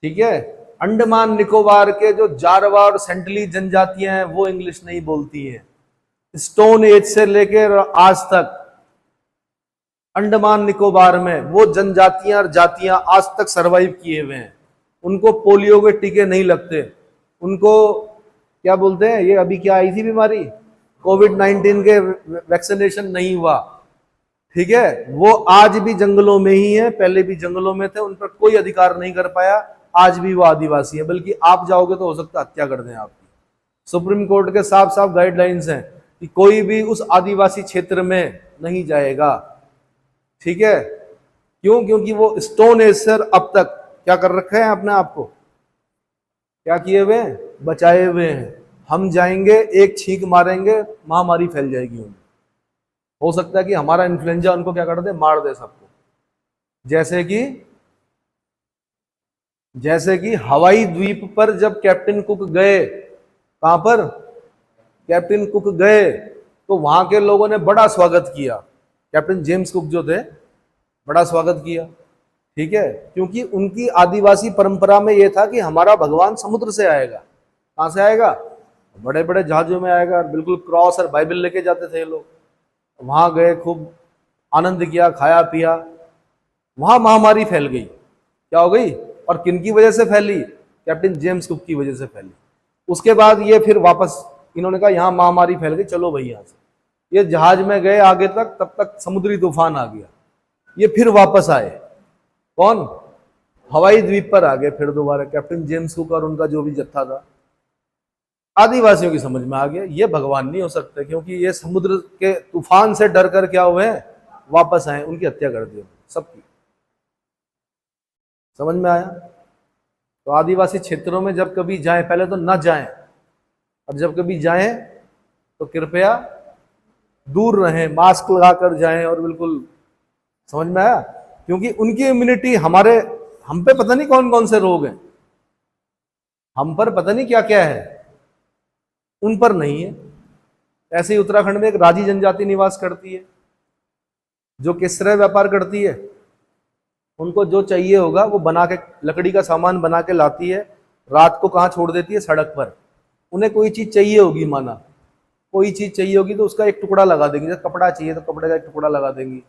ठीक है। अंडमान निकोबार के जो जारवा और सेंटली जनजातियां हैं वो इंग्लिश नहीं बोलती हैं। स्टोन एज से लेकर आज तक अंडमान निकोबार में वो जनजातियां और जातियां आज तक सरवाइव किए हुए हैं। उनको पोलियो के टीके नहीं लगते, उनको क्या बोलते हैं, ये अभी क्या आई थी बीमारी, कोविड-19 के वैक्सीनेशन नहीं हुआ। ठीक है। वो आज भी जंगलों में ही है, पहले भी जंगलों में थे, उन पर कोई अधिकार नहीं कर पाया। आज भी वो आदिवासी है, बल्कि आप जाओगे तो हो सकता है हत्या कर दें आपकी। सुप्रीम कोर्ट के साफ साफ गाइडलाइंस हैं कि कोई भी उस आदिवासी क्षेत्र में नहीं जाएगा। ठीक है। क्यों? क्योंकि वो स्टोन एज से अब तक क्या कर रखे हैं, अपने आप को क्या किए हुए हैं, बचाए हुए हैं। हम जाएंगे, एक छींक मारेंगे, महामारी फैल जाएगी उन्हें। हो सकता है कि हमारा इन्फ्लुएंजा उनको क्या कर दे, मार दे सबको। जैसे कि हवाई द्वीप पर जब कैप्टन कुक गए, कहां पर कैप्टन कुक गए, तो वहां के लोगों ने बड़ा स्वागत किया। कैप्टन जेम्स कुक जो थे, बड़ा स्वागत किया। ठीक है। क्योंकि उनकी आदिवासी परंपरा में यह था कि हमारा भगवान समुद्र से आएगा। कहां से आएगा? बड़े बड़े जहाजों में आएगा। बिल्कुल क्रॉस और बाइबल लेके जाते थे ये लोग। वहां गए, खूब आनंद किया, खाया पिया। वहां महामारी फैल गई। क्या हो गई? और किनकी वजह से फैली? कैप्टन जेम्स कुक की वजह से फैली। उसके बाद ये फिर वापस इन्होंने कहा यहां महामारी फैल गई, चलो भाई यहां से। ये जहाज में गए आगे तक, तब तक समुद्री तूफान आ गया। ये फिर वापस आए, कौन? हवाई द्वीप पर आ गए फिर दोबारा कैप्टन जेम्स कुक और उनका जो भी जत्था था। आदिवासियों की समझ में आ गया ये भगवान नहीं हो सकते, क्योंकि ये समुद्र के तूफान से डर कर क्या हुए हैं, वापस आए, उनकी हत्या कर दी सबकी। समझ में आया? तो आदिवासी क्षेत्रों में जब कभी जाएं, पहले तो न जाएं, और जब कभी जाएं तो कृपया दूर रहें, मास्क लगाकर जाएं, और बिल्कुल, समझ में आया? क्योंकि उनकी इम्यूनिटी हम पे पता नहीं कौन कौन से रोग हैं, हम पर पता नहीं क्या क्या है, उन पर नहीं है। ऐसे ही उत्तराखंड में एक राजी जनजाति निवास करती है, जो केसर व्यापार करती है। उनको जो चाहिए होगा वो बना के, लकड़ी का सामान बना के लाती है, रात को कहाँ छोड़ देती है, सड़क पर। उन्हें कोई चीज चाहिए होगी, माना कोई चीज चाहिए होगी तो उसका एक टुकड़ा लगा देंगे। जैसे कपड़ा चाहिए तो कपड़े का एक टुकड़ा लगा देंगी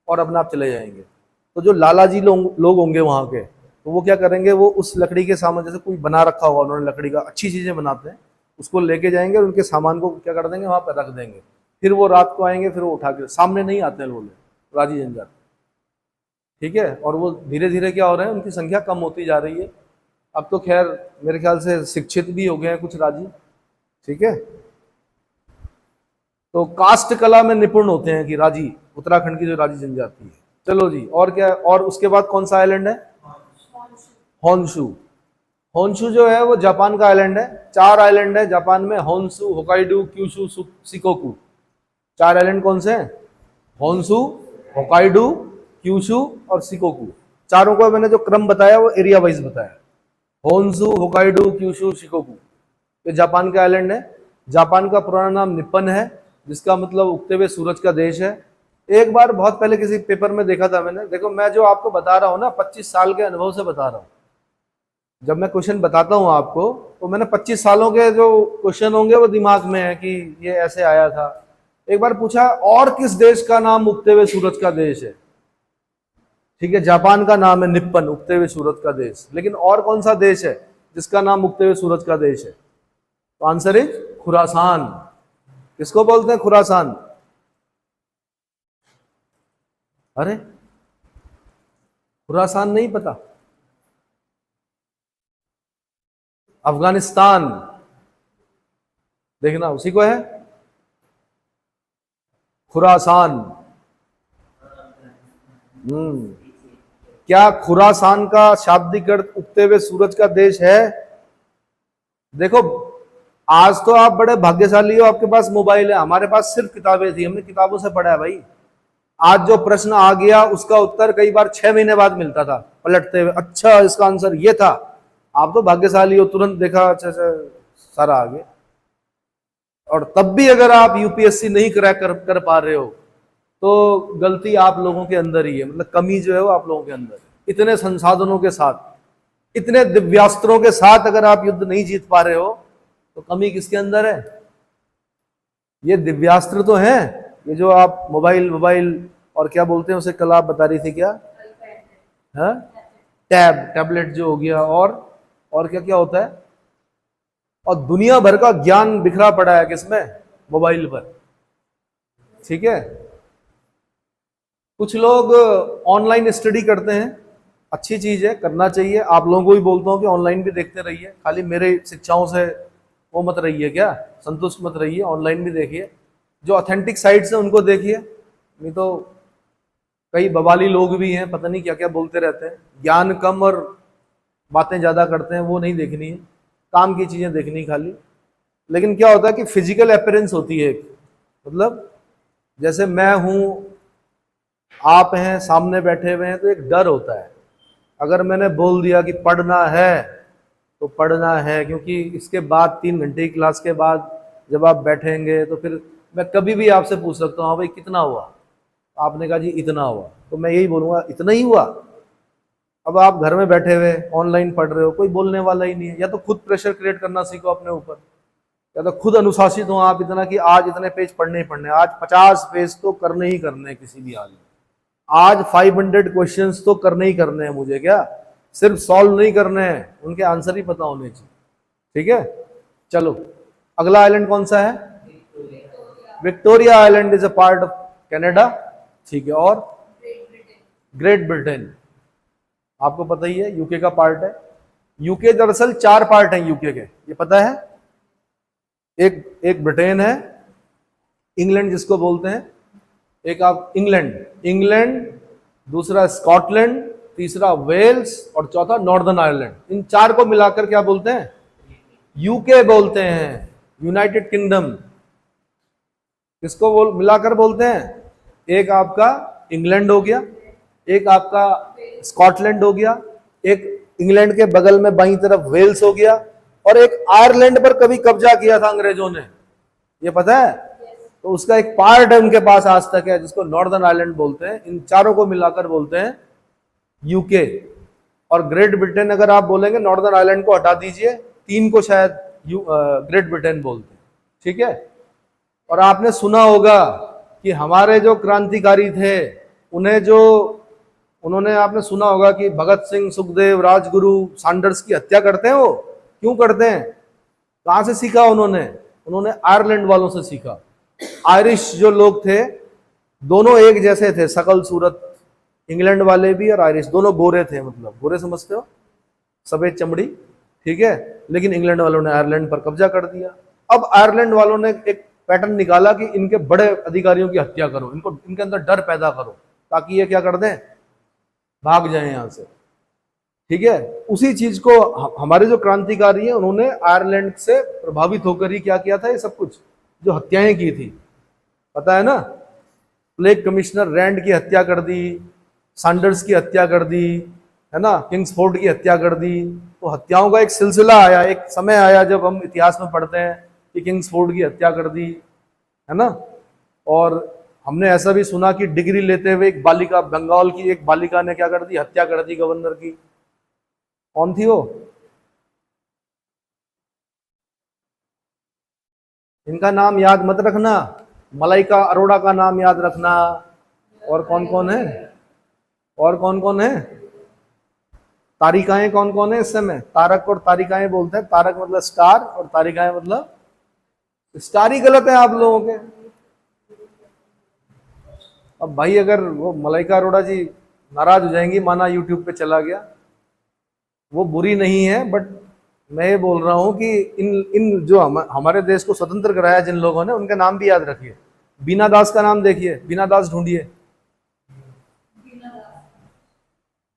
और अपने आप चले जाएंगे। तो जो लालाजी लोग होंगे वहां के, तो वो क्या करेंगे, वो उस लकड़ी के सामान, जैसे कोई बना रखा होगा उन्होंने, लकड़ी का अच्छी चीजें बनाते हैं, उसको लेके जाएंगे और उनके सामान को क्या कर देंगे, वहां पर रख देंगे। फिर वो रात को आएंगे, फिर वो उठा के, सामने नहीं आते हैं लोग, राजी जनजाति। ठीक है। और वो धीरे धीरे क्या हो रहे हैं, उनकी संख्या कम होती जा रही है। अब तो खैर मेरे ख्याल से शिक्षित भी हो गए हैं कुछ राजी। ठीक है। तो कास्ट कला में निपुण होते हैं कि राजी, उत्तराखंड की जो राजी जनजाति है। चलो जी, और क्या? और उसके बाद कौन सा आइलैंड है? होन्शु। होन्शु जो है वो जापान का आइलैंड है। 4 आइलैंड है जापान में, Honshu, Hokkaido, Kyushu, Shikoku. 4 island कौन से हैं? होन्शु, होकाइडो, क्यूशु और शिकोकू। चारों को मैंने जो क्रम बताया वो एरिया वाइज बताया। होन्शु, होकाइडो, क्यूशु, शिकोकू, ये जापान के आइलैंड है। जापान का पुराना नाम निप्पन है, जिसका मतलब उगते हुए सूरज का देश है। एक बार बहुत पहले किसी पेपर में देखा था मैंने, देखो मैं जो आपको बता रहा हूँ ना 25 साल के अनुभव से बता रहा हूँ। जब मैं क्वेश्चन बताता हूँ आपको तो मैंने 25 सालों के जो क्वेश्चन होंगे वो दिमाग में है कि ये ऐसे आया था। एक बार पूछा और किस देश का नाम उगते हुए सूरज का देश है? ठीक है, जापान का नाम है निप्पन, उगते हुए सूरज का देश। लेकिन और कौन सा देश है जिसका नाम उगते हुए सूरज का देश है? तो आंसर इज खुरासान। किसको बोलते हैं खुरासान? अरे खुरासान नहीं पता? अफगानिस्तान, देखना उसी को है खुरासान। क्या खुरासान का शाब्दिक अर्थ उगते हुए सूरज का देश है? देखो आज तो आप बड़े भाग्यशाली हो, आपके पास मोबाइल है, हमारे पास सिर्फ किताबें थी, हमने किताबों से पढ़ा है भाई। आज जो प्रश्न आ गया उसका उत्तर कई बार 6 महीने बाद मिलता था पलटते हुए, अच्छा इसका आंसर ये था। आप तो भाग्यशाली हो, तुरंत देखा, अच्छा सारा आ गया। और तब भी अगर आप यूपीएससी नहीं क्रैक कर पा रहे हो तो गलती आप लोगों के अंदर ही है, मतलब कमी जो है वो आप लोगों के अंदर है। इतने संसाधनों के साथ, इतने दिव्यास्त्रों के साथ अगर आप युद्ध नहीं जीत पा रहे हो तो कमी किसके अंदर है? ये दिव्यास्त्र तो हैं, ये जो आप मोबाइल मोबाइल और क्या बोलते हैं उसे, कल आप बता रही थी क्या? हाँ, टैबलेट जो हो गया, और क्या क्या होता है। और दुनिया भर का ज्ञान बिखरा पड़ा है किसमें? मोबाइल पर। ठीक है, कुछ लोग ऑनलाइन स्टडी करते हैं, अच्छी चीज है, करना चाहिए। आप लोगों को भी बोलता हूँ कि ऑनलाइन भी देखते रहिए, खाली मेरे शिक्षाओं से वो मत रहिए, क्या संतुष्ट मत रहिए, ऑनलाइन भी देखिए। जो ऑथेंटिक साइट्स हैं उनको देखिए, नहीं तो कई बवाली लोग भी हैं, पता नहीं क्या क्या बोलते रहते हैं, ज्ञान कम और बातें ज्यादा करते हैं, वो नहीं देखनी है, काम की चीजें देखनी खाली। लेकिन क्या होता है कि फिजिकल अपीयरेंस होती है, मतलब जैसे मैं हूं, आप हैं, सामने बैठे हुए हैं, तो एक डर होता है। अगर मैंने बोल दिया कि पढ़ना है तो पढ़ना है, क्योंकि इसके बाद 3 घंटे की क्लास के बाद जब आप बैठेंगे तो फिर मैं कभी भी आपसे पूछ सकता हूँ, हाँ भाई कितना हुआ? आपने कहा जी इतना हुआ, तो मैं यही बोलूंगा इतना ही हुआ। अब आप घर में बैठे हुए ऑनलाइन पढ़ रहे हो, कोई बोलने वाला ही नहीं है। या तो खुद प्रेशर क्रिएट करना सीखो अपने ऊपर, या तो खुद अनुशासित हो आप इतना कि आज इतने पेज पढ़ने ही पढ़ने, आज 50 पेज तो करने ही करने हैं किसी भी हाल में, आज 500 क्वेश्चंस तो करने ही करने हैं मुझे, क्या सिर्फ सॉल्व नहीं करने हैं, उनके आंसर ही पता होने चाहिए। ठीक है, चलो अगला आइलैंड कौन सा है? Victoria island is a part of Canada. ठीक है, और ग्रेट ब्रिटेन आपको पता ही है यूके का पार्ट है। यूके दरअसल 4 पार्ट हैं यूके के, ये पता है? एक ब्रिटेन है, इंग्लैंड जिसको बोलते हैं, एक आप इंग्लैंड, दूसरा स्कॉटलैंड, तीसरा वेल्स और चौथा नॉर्दर्न आयरलैंड। इन 4 को मिलाकर क्या बोलते हैं? यूके बोलते हैं, यूनाइटेड किंगडम। किसको मिलाकर बोलते हैं? एक आपका इंग्लैंड हो गया, एक आपका स्कॉटलैंड हो गया, एक इंग्लैंड के बगल में बाईं तरफ वेल्स हो गया, और एक आयरलैंड पर कभी कब्जा किया था अंग्रेजों ने, ये पता है? तो उसका एक पार्ट है उनके पास आज तक है, जिसको नॉर्दर्न आयरलैंड बोलते हैं। इन 4 को मिलाकर बोलते हैं यूके। और ग्रेट ब्रिटेन अगर आप बोलेंगे, नॉर्दर्न आयरलैंड को हटा दीजिए, 3 को शायद ग्रेट ब्रिटेन बोलते हैं। ठीक है, और आपने सुना होगा कि हमारे जो क्रांतिकारी थे उन्होंने आपने सुना होगा कि भगत सिंह, सुखदेव, राजगुरु, सैंडर्स की हत्या करते हैं। वो क्यों करते हैं? कहां से सीखा उन्होंने आयरलैंड वालों से सीखा। आयरिश जो लोग थे, दोनों एक जैसे थे शकल सूरत, इंग्लैंड वाले भी और आयरिश दोनों गोरे थे, मतलब गोरे समझते हो, सफेद चमड़ी। ठीक है, लेकिन इंग्लैंड वालों ने आयरलैंड पर कब्जा कर दिया। अब आयरलैंड वालों ने एक पैटर्न निकाला कि इनके बड़े अधिकारियों की हत्या करो, इनके अंदर डर पैदा करो, ताकि ये क्या कर दें, भाग जाए यहां से। ठीक है, उसी चीज को हमारे जो क्रांतिकारी हैं उन्होंने आयरलैंड से प्रभावित होकर ही क्या किया था, ये सब कुछ जो हत्याएं की थी, पता है ना? प्लेग कमिश्नर रैंड की हत्या कर दी, सैंडर्स की हत्या कर दी, है ना, किंग्सफोर्ड की हत्या कर दी। तो हत्याओं का एक सिलसिला आया, एक समय आया जब हम इतिहास में पढ़ते हैं कि किंग्सफोर्ड की हत्या कर दी, है ना, और हमने ऐसा भी सुना कि डिग्री लेते हुए एक बालिका, बंगाल की एक बालिका ने क्या कर दी, हत्या कर दी गवर्नर की। कौन थी वो? इनका नाम याद मत रखना, मलाइका अरोड़ा का नाम याद रखना। और कौन कौन है? और कौन कौन है? तारिकाएं कौन कौन है इस समय? तारक और तारिकाएं बोलते हैं। तारक मतलब स्टार और तारिकाएं मतलब स्टार ही गलत है आप लोगों के। अब भाई अगर वो मलाइका अरोड़ा जी नाराज हो जाएंगी, माना यूट्यूब पे चला गया, वो बुरी नहीं है, बट मैं ये बोल रहा हूं कि इन इन जो हमारे देश को स्वतंत्र कराया जिन लोगों ने, उनका नाम भी याद रखिए। बीना दास का नाम देखिए, बीना दास ढूंढिए।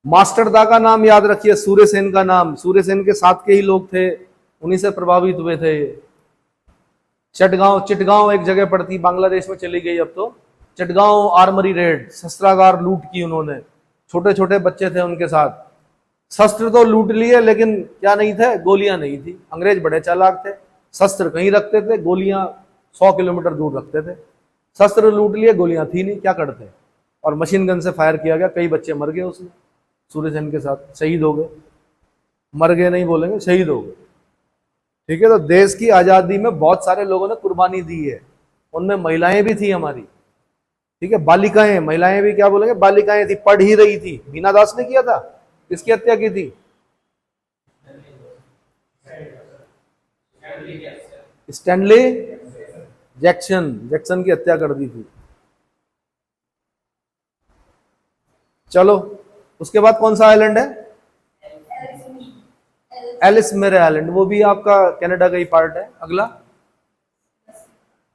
मास्टर दा का नाम याद रखिए, सूर्य सेन का नाम, सूर्य सेन के साथ के ही लोग थे, उन्हीं से प्रभावित हुए थे। चटगांव, चिटगांव एक जगह पड़ती, बांग्लादेश में चली गई अब तो। चटगांव आर्मरी रेड, शस्त्रागार लूट की उन्होंने, छोटे छोटे बच्चे थे उनके साथ। शस्त्र तो लूट लिए, लेकिन क्या नहीं थे? गोलियां नहीं थी। अंग्रेज बड़े चालाक थे, शस्त्र कहीं रखते थे, गोलियां 100 किलोमीटर दूर रखते थे। शस्त्र लूट लिए, गोलियां थी नहीं, क्या करते? और मशीन गन से फायर किया गया, कई बच्चे मर गए उसमें, सूर्य सेन के साथ शहीद हो गए। मर गए नहीं बोलेंगे, शहीद हो गए। ठीक है, तो देश की आजादी में बहुत सारे लोगों ने कुर्बानी दी है, उनमें महिलाएं भी थी हमारी। ठीक है, बालिकाएं, महिलाएं भी क्या बोलेंगे, बालिकाएं थी, पढ़ ही रही थी। बीना दास ने किया था, किसकी हत्या की थी? स्टैनली जैक्सन, जैक्सन की हत्या कर दी थी। चलो, उसके बाद कौन सा आइलैंड है? एलिस मेरे आइलैंड, वो भी आपका कनाडा का ही पार्ट है। अगला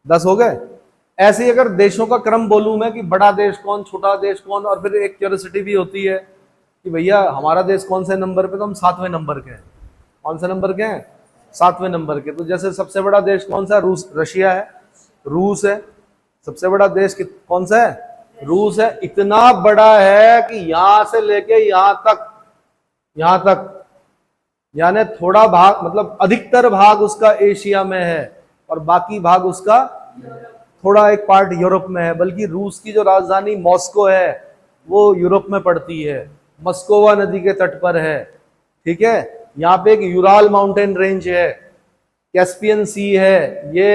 10 हो गए। ऐसे ही अगर देशों का क्रम बोलूं मैं कि बड़ा देश कौन, छोटा देश कौन, और फिर एक क्यूरियोसिटी भी होती है कि भैया हमारा देश कौन से नंबर पे, तो हम 7वें नंबर के हैं। कौन से नंबर के हैं? 7वें नंबर के। तो जैसे सबसे बड़ा देश कौन सा? रूस, रशिया है, रूस है। सबसे बड़ा देश कौन सा है? रूस है। इतना बड़ा है कि यहां से लेके यहां तक यानी थोड़ा भाग, मतलब अधिकतर भाग उसका एशिया में है, और बाकी भाग उसका थोड़ा एक पार्ट यूरोप में है। बल्कि रूस की जो राजधानी मॉस्को है वो यूरोप में पड़ती है, मस्कोवा नदी के तट पर है। ठीक है, यहाँ पे एक यूराल माउंटेन रेंज है, कैस्पियन सी है। ये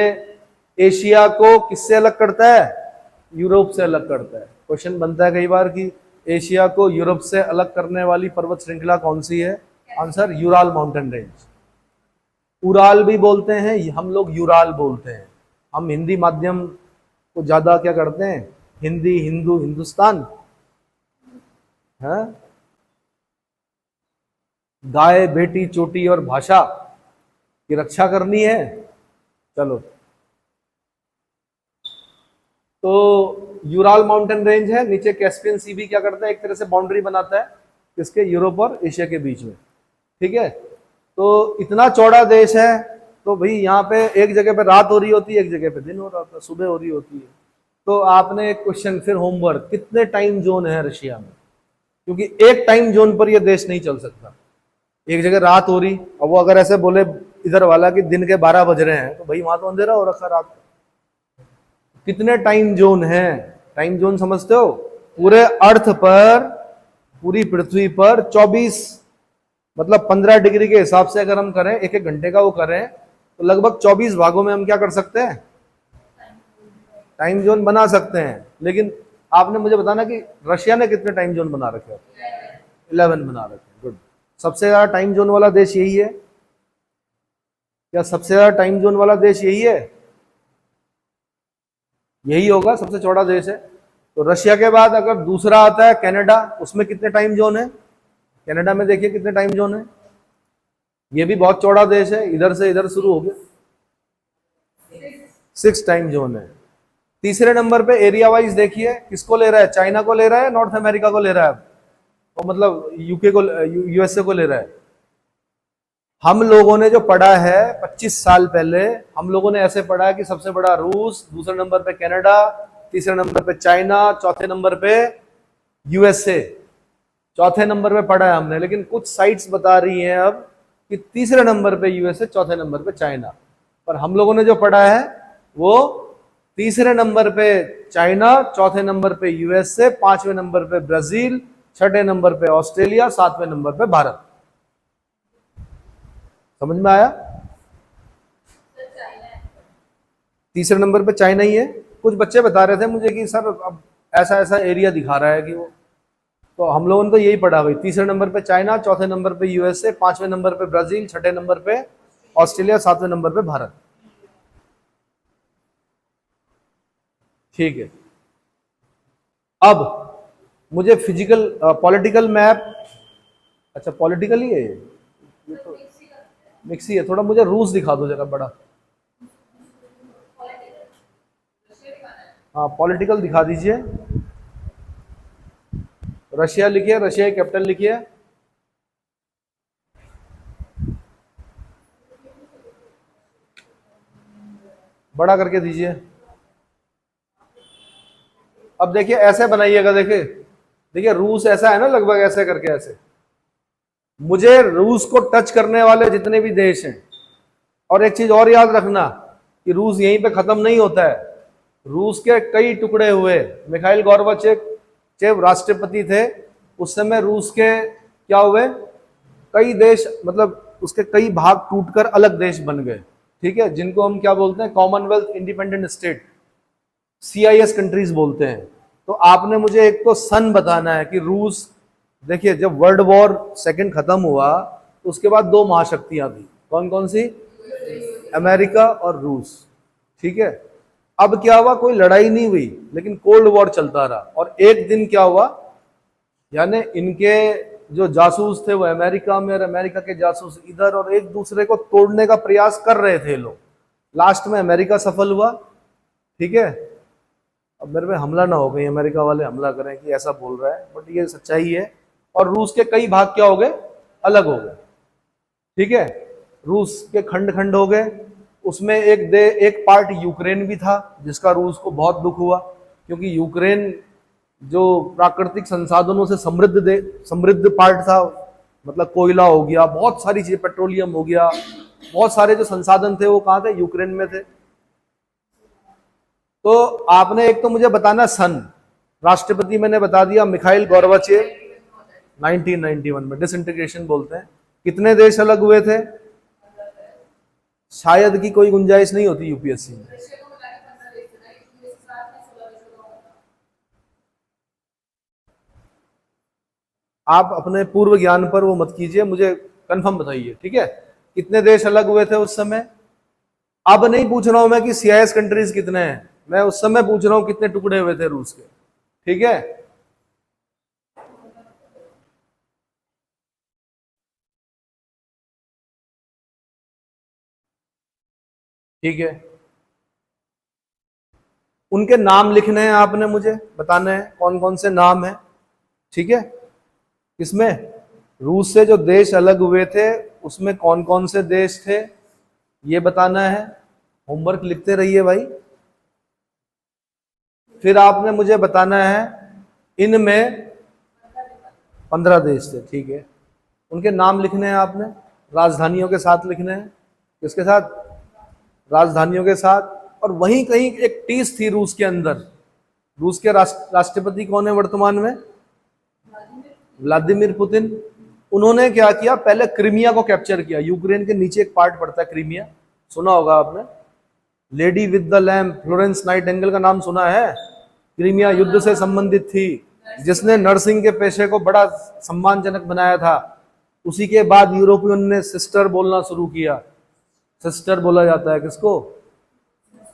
एशिया को किससे अलग करता है? यूरोप से अलग करता है। क्वेश्चन बनता है कई बार कि एशिया को यूरोप से अलग करने वाली पर्वत श्रृंखला कौन सी है? Answer Ural mountain range. Ural भी बोलते हैं हम लोग, यूराल बोलते हैं। हम हिंदी माध्यम को ज्यादा क्या करते हैं? हिंदी, हिंदू, हिंदुस्तान है। गाय, बेटी, चोटी और भाषा की रक्षा करनी है। चलो, तो यूराल माउंटेन रेंज है, नीचे कैस्पियन सी भी क्या करता है, एक तरह से बाउंड्री बनाता है किसके? यूरोप और एशिया के बीच में। ठीक है, तो इतना चौड़ा देश है, तो भाई यहाँ पे एक जगह पे रात हो रही होती है, एक जगह पे दिन हो रहा होता है, सुबह हो रही होती है। तो आपने एक क्वेश्चन फिर होमवर्क, कितने टाइम जोन है रशिया में? क्योंकि एक टाइम जोन पर यह देश नहीं चल सकता। एक जगह रात हो रही, अब वो अगर ऐसे बोले इधर वाला कि दिन के 12 बज रहे हैं, तो भाई वहां तो अंधेरा हो रखा रात को। कितने टाइम जोन है? टाइम जोन समझते हो? पूरे अर्थ पर, पूरी पृथ्वी पर 24, मतलब 15 डिग्री के हिसाब से अगर हम करें, एक एक घंटे का वो करें, तो लगभग 24 भागों में हम क्या कर सकते हैं? टाइम जोन बना सकते हैं। लेकिन आपने मुझे बताना कि रशिया ने कितने टाइम जोन बना रखे हैं? 11 बना रखे हैं। गुड। सबसे ज्यादा टाइम जोन वाला देश यही है क्या? सबसे ज्यादा टाइम जोन वाला देश यही है? यही होगा, सबसे चौड़ा देश है। तो रशिया के बाद अगर दूसरा आता है कनाडा, उसमें कितने टाइम जोन है? कनाडा में देखिए कितने टाइम जोन है। ये भी बहुत चौड़ा देश है, इधर से इधर शुरू हो गया, 6 टाइम जोन है। तीसरे नंबर पे एरिया वाइज देखिए किसको ले रहा है? चाइना को ले रहा है, नॉर्थ अमेरिका को ले रहा है, तो मतलब यूके को, यूएसए को ले रहा है। हम लोगों ने जो पढ़ा है 25 साल पहले, हम लोगों ने ऐसे पढ़ा है कि सबसे बड़ा रूस, दूसरे नंबर पे कनाडा, तीसरे नंबर पे चाइना, चौथे नंबर पे यूएसए, चौथे नंबर पे पढ़ा है हमने। लेकिन कुछ साइट्स बता रही हैं अब कि तीसरे नंबर पे यूएसए, चौथे नंबर पे चाइना। पर हम लोगों ने जो पढ़ा है वो तीसरे नंबर पे चाइना, चौथे नंबर पे यूएसए, पांचवें नंबर पे ब्राजील, छठे नंबर पे ऑस्ट्रेलिया, सातवें नंबर पे भारत। समझ में आया? तीसरे नंबर पे चाइना ही है। कुछ बच्चे बता रहे थे मुझे कि सर अब ऐसा ऐसा एरिया दिखा रहा है कि वो, तो हम लोगों ने तो यही पढ़ा भाई, तीसरे नंबर पे चाइना, चौथे नंबर पे यूएसए, पांचवें नंबर पे ब्राजील, छठे नंबर पे ऑस्ट्रेलिया, सातवें नंबर पे भारत। ठीक है, अब मुझे फिजिकल पॉलिटिकल मैप, अच्छा पॉलिटिकल ही है ये तो मिक्स ही है। थोड़ा मुझे रूस दिखा दो जरा बड़ा। हाँ पॉलिटिकल दिखा दीजिए। रशिया लिखिए, रशिया कैपिटल लिखिए। बड़ा करके दीजिए। अब देखिए ऐसे बनाइएगा, देखिए देखिए रूस ऐसा है ना, लगभग ऐसे करके ऐसे। मुझे रूस को टच करने वाले जितने भी देश हैं, और एक चीज और याद रखना कि रूस यहीं पे खत्म नहीं होता है, रूस के कई टुकड़े हुए। मिखाइल गोर्बाचेव राष्ट्रपति थे, उस समय रूस के क्या हुए, कई देश, मतलब उसके कई भाग टूटकर अलग देश बन गए। ठीक है, जिनको हम क्या बोलते हैं, Commonwealth independent state, CIS countries बोलते हैं। तो आपने मुझे एक तो सन बताना है कि रूस, देखिए जब वर्ल्ड वॉर सेकंड खत्म हुआ तो उसके बाद दो महाशक्तियां थी, कौन कौन सी, अमेरिका और रूस। ठीक है, अब क्या हुआ, कोई लड़ाई नहीं हुई लेकिन कोल्ड वॉर चलता रहा, और एक दिन क्या हुआ, यानी इनके जो जासूस थे वो अमेरिका में और अमेरिका के जासूस इधर, और एक दूसरे को तोड़ने का प्रयास कर रहे थे लोग। लास्ट में अमेरिका सफल हुआ। ठीक है, अब मेरे पे हमला ना हो, गई अमेरिका वाले हमला करें कि ऐसा बोल रहा है, बट ये सच्चाई है। और रूस के कई भाग क्या हो गए, अलग हो गए। ठीक है, रूस के खंड खंड हो गए। उसमें एक पार्ट यूक्रेन भी था, जिसका रूस को बहुत दुख हुआ, क्योंकि यूक्रेन जो प्राकृतिक संसाधनों से समृद्ध पार्ट था, मतलब कोयला हो गया, बहुत सारी चीजें, पेट्रोलियम हो गया, बहुत सारे जो संसाधन थे वो कहाँ थे, यूक्रेन में थे। तो आपने एक तो मुझे बताना सन, राष्ट्रपति मैंने बता दिया मिखाइल गोर्बाचेव, 1991 में डिसइंटीग्रेशन बोलते हैं। कितने देश अलग हुए थे, शायद की कोई गुंजाइश नहीं होती यूपीएससी में। आप अपने पूर्व ज्ञान पर वो मत कीजिए, मुझे कंफर्म बताइए। ठीक है, कितने देश अलग हुए थे उस समय। अब नहीं पूछ रहा हूं मैं कि CIS कंट्रीज कितने हैं, मैं उस समय पूछ रहा हूं कितने टुकड़े हुए थे रूस के। ठीक है, ठीक है, उनके नाम लिखने हैं, आपने मुझे बताना है कौन कौन से नाम है। ठीक है, इसमें रूस से जो देश अलग हुए थे उसमें कौन कौन से देश थे ये बताना है। होमवर्क लिखते रहिए भाई। फिर आपने मुझे बताना है इनमें 15 देश थे। ठीक है, उनके नाम लिखने हैं आपने, राजधानियों के साथ लिखने हैं। किसके साथ, राजधानियों के साथ। और वहीं कहीं एक टीस थी रूस के अंदर। रूस के राष्ट्रपति कौन है वर्तमान में, व्लादिमीर पुतिन। उन्होंने क्या किया, पहले क्रीमिया को कैप्चर किया। यूक्रेन के नीचे एक पार्ट पड़ता है क्रीमिया, सुना होगा आपने। Lady with the lamp, Florence Nightingale का नाम सुना है। क्रीमिया युद्ध से संबंधित थी, जिसने नर्सिंग के पेशे को बड़ा सम्मानजनक बनाया था। उसी के बाद यूरोपियन ने सिस्टर बोलना शुरू किया। सिस्टर बोला जाता है किसको,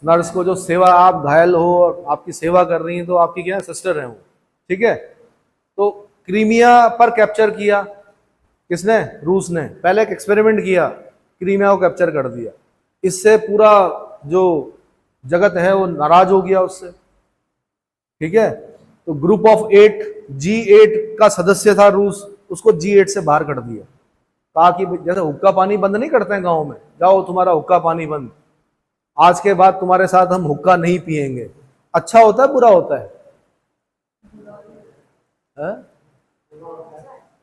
नर्स को, जो सेवा, आप घायल हो और आपकी सेवा कर रही हैं तो आपकी क्या है, सिस्टर है वो। ठीक है, तो क्रीमिया पर कैप्चर किया किसने, रूस ने। पहले एक एक्सपेरिमेंट किया, क्रीमिया को कैप्चर कर दिया। इससे पूरा जो जगत है वो नाराज हो गया उससे। ठीक है, तो ग्रुप ऑफ 8, G8 का सदस्य था रूस, उसको G8 से बाहर कर दिया। कहा कि जैसे हुक्का पानी बंद नहीं करते हैं गांव में, जाओ तुम्हारा हुक्का पानी बंद, आज के बाद तुम्हारे साथ हम हुक्का नहीं पिएंगे। अच्छा होता है बुरा होता है,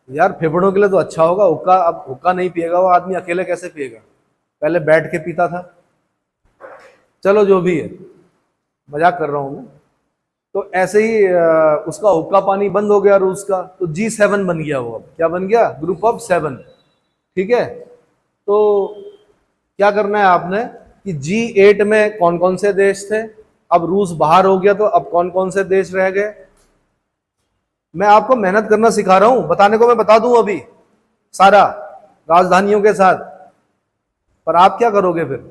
यार फेफड़ों के लिए तो अच्छा होगा हुक्का। अब हुक्का नहीं पिएगा वो आदमी, अकेले कैसे पिएगा, पहले बैठ के पीता था। चलो जो भी है, मजाक कर रहा हूं मैं। तो ऐसे ही उसका हुक्का पानी बंद हो गया रूस का, तो G7 बन गया वो। अब क्या बन गया? Group of 7। ठीक है, तो क्या करना है आपने कि G8 में कौन कौन से देश थे, अब रूस बाहर हो गया तो अब कौन कौन से देश रह गए। मैं आपको मेहनत करना सिखा रहा हूं, बताने को मैं बता दूं अभी सारा राजधानियों के साथ, पर आप क्या करोगे फिर?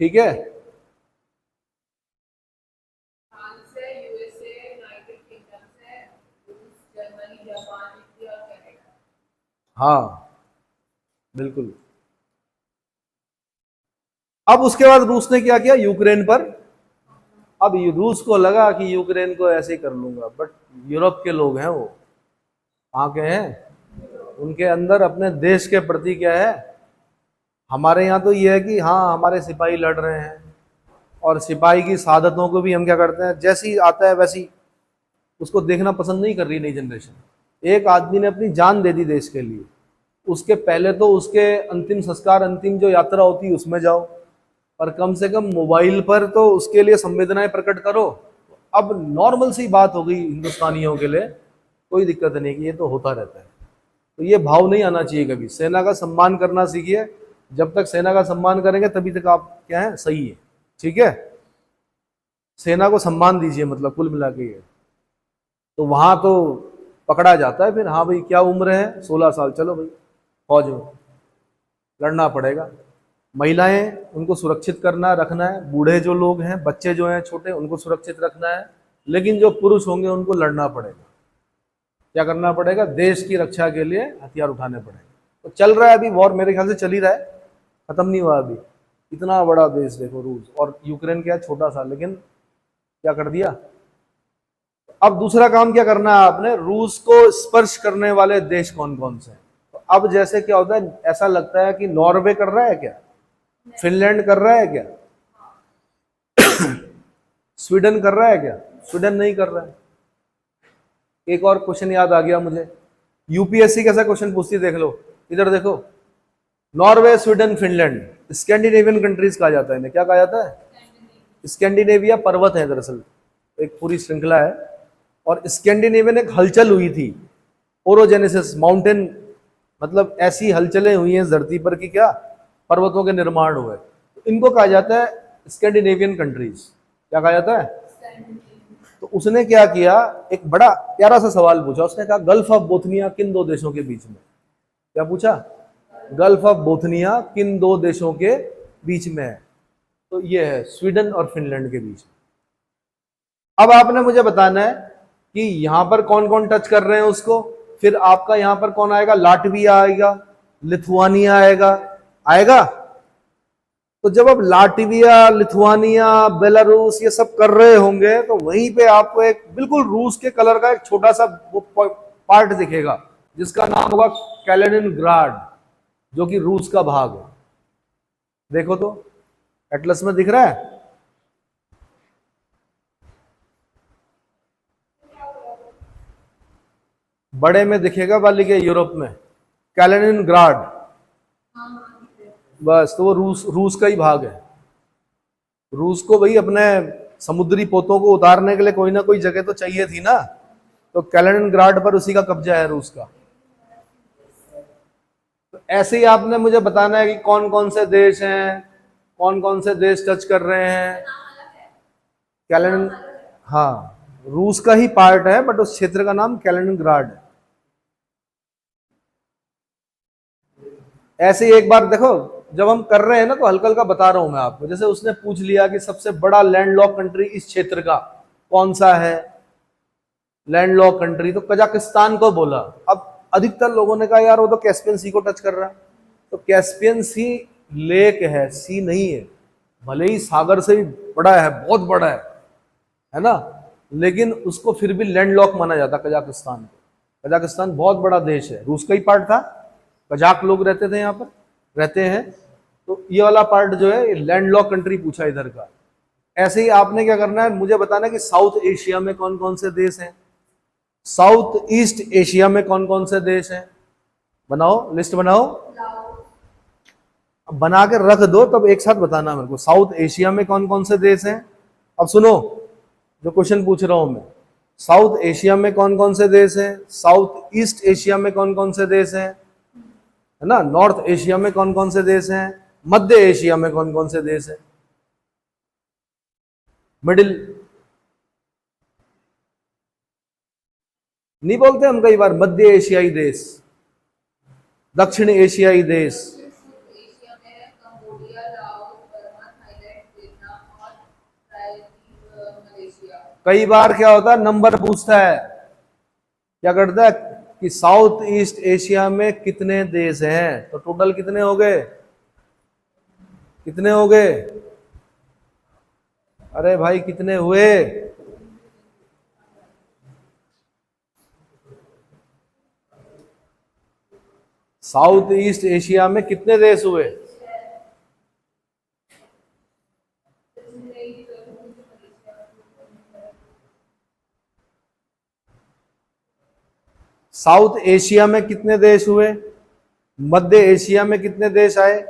ठीक है, हाँ बिल्कुल। अब उसके बाद रूस ने क्या किया? यूक्रेन पर। अब रूस को लगा कि यूक्रेन को ऐसे ही कर लूंगा, बट यूरोप के लोग हैं वो, कहाँ के हैं? उनके अंदर अपने देश के प्रति क्या है? हमारे यहाँ तो ये है कि हाँ हमारे सिपाही लड़ रहे हैं, और सिपाही की शहादतों को भी हम क्या करते हैं, जैसी आता है वैसी उसको देखना पसंद नहीं कर रही नई जनरेशन। एक आदमी ने अपनी जान दे दी देश के लिए, उसके पहले तो उसके अंतिम संस्कार, अंतिम जो यात्रा होती है उसमें जाओ, और कम से कम मोबाइल पर तो उसके लिए संवेदनाएं प्रकट करो। अब नॉर्मल सी बात हो गई हिंदुस्तानियों के लिए, कोई दिक्कत नहीं कि ये तो होता रहता है। तो ये भाव नहीं आना चाहिए कभी। सेना का सम्मान करना सीखिए, जब तक सेना का सम्मान करेंगे तभी तक आप क्या है, सही है। ठीक है, सेना को सम्मान दीजिए, मतलब कुल मिला के ये। तो वहां तो पकड़ा जाता है फिर, हाँ भाई क्या उम्र है, 16 साल, चलो भाई फौज में लड़ना पड़ेगा। महिलाएं, उनको सुरक्षित करना रखना है, बूढ़े जो लोग हैं, बच्चे जो हैं छोटे, उनको सुरक्षित रखना है, लेकिन जो पुरुष होंगे उनको लड़ना पड़ेगा। क्या करना पड़ेगा? देश की रक्षा के लिए हथियार उठाने पड़ेंगे। तो चल रहा है अभी वॉर, मेरे ख्याल से चल ही रहा है, खत्म नहीं हुआ अभी। इतना बड़ा देश देखो रूस, और यूक्रेन क्या है, छोटा सा, लेकिन क्या कर दिया। अब दूसरा काम क्या करना है आपने? रूस को स्पर्श करने वाले देश कौन कौन से हैं। तो अब जैसे क्या होता है, ऐसा लगता है कि नॉर्वे कर रहा है क्या, फिनलैंड कर रहा है क्या, स्वीडन कर रहा है क्या? स्वीडन नहीं कर रहा है। एक और क्वेश्चन याद आ गया मुझे, यूपीएससी कैसा क्वेश्चन पूछती है, देख लो इधर देखो। Norway, Sweden, Finland, Scandinavian countries कहा जाता है इन्हें। क्या कहा जाता है? स्कैंडिनेविया पर्वत है दरअसल, एक पूरी श्रृंखला है। और स्कैंडिनेवियन एक हलचल हुई थी, ओरोजेनेसिस, माउंटेन, मतलब ऐसी हलचलें हुई हैं धरती पर कि क्या पर्वतों के निर्माण हुए। तो इनको कहा जाता है स्कैंडिनेवियन कंट्रीज। क्या कहा जाता है? तो उसने क्या किया, एक बड़ा प्यारा सा सवाल पूछा। उसने कहा गल्फ ऑफ बोथनिया किन दो देशों के बीच में? क्या पूछा? गल्फ ऑफ बोथनिया किन दो देशों के बीच में है? तो ये है स्वीडन और फिनलैंड के बीच में। अब आपने मुझे बताना है कि यहां पर कौन कौन टच कर रहे हैं उसको। फिर आपका यहां पर कौन आएगा? लाटविया आएगा, लिथुआनिया आएगा, आएगा। तो जब आप लाटविया, लिथुआनिया, बेलारूस ये सब कर रहे होंगे, तो वहीं पे आपको एक बिल्कुल रूस के कलर का एक छोटा सा पार्ट दिखेगा, जिसका नाम होगा कैलिनिनग्राड, जो कि रूस का भाग है। देखो तो एटलस में दिख रहा है। बड़े में दिखेगा, वाली के यूरोप में कैलिनिनग्राड, बस। तो वो रूस का ही भाग है। रूस को भाई अपने समुद्री पोतों को उतारने के लिए कोई ना कोई जगह तो चाहिए थी ना, तो कैलिनिनग्राड पर उसी का कब्जा है रूस का। तो ऐसे ही आपने मुझे बताना है कि कौन कौन से देश हैं, कौन कौन से देश टच कर रहे हैं। कैलिनिन हाँ, रूस का ही पार्ट है, बट उस क्षेत्र का नाम कैलिनिनग्राड है। ऐसे ही एक बार देखो, जब हम कर रहे हैं ना तो हल्का हल्का बता रहा हूं मैं आपको। जैसे उसने पूछ लिया कि सबसे बड़ा लैंडलॉक कंट्री इस क्षेत्र का कौन सा है, लैंडलॉक कंट्री, तो कजाकिस्तान को बोला। अब अधिकतर लोगों ने कहा यार वो तो कैस्पियन सी को टच कर रहा है। तो कैस्पियन सी लेक है, सी नहीं है, भले ही सागर से भी बड़ा है, बहुत बड़ा है ना, लेकिन उसको फिर भी लैंडलॉक माना जाता कजाकिस्तान को। कजाकिस्तान बहुत बड़ा देश है, रूस का ही पार्ट था, कजाक लोग रहते थे यहाँ पर, रहते हैं। तो ये वाला पार्ट जो है लैंडलॉक कंट्री पूछा इधर का। ऐसे ही आपने क्या करना है, मुझे बताना है कि साउथ एशिया में कौन कौन से देश हैं, साउथ ईस्ट एशिया में कौन कौन से देश हैं। बनाओ, लिस्ट बनाओ। अब बना के रख दो, तब एक साथ बताना मेरे को। साउथ एशिया में कौन कौन से देश हैं? अब सुनो जो क्वेश्चन पूछ रहा हूं मैं। साउथ एशिया में कौन कौन से देश हैं? साउथ ईस्ट एशिया में कौन कौन से देश हैं? है ना। नॉर्थ एशिया में कौन कौन से देश हैं? मध्य एशिया में कौन कौन से देश हैं? मिडिल नहीं बोलते हम कई बार, मध्य एशियाई देश, दक्षिण एशियाई देश। एशिया में है Cambodia, Laos, Burma, Thailand, Vietnam और मलेशिया। कई बार क्या होता है, नंबर पूछता है, क्या करता है कि साउथ ईस्ट एशिया में कितने देश हैं, तो टोटल कितने हो गए? कितने हो गए? अरे भाई कितने हुए? साउथ ईस्ट एशिया में कितने देश हुए? साउथ एशिया में कितने देश हुए? मध्य एशिया में कितने देश आए?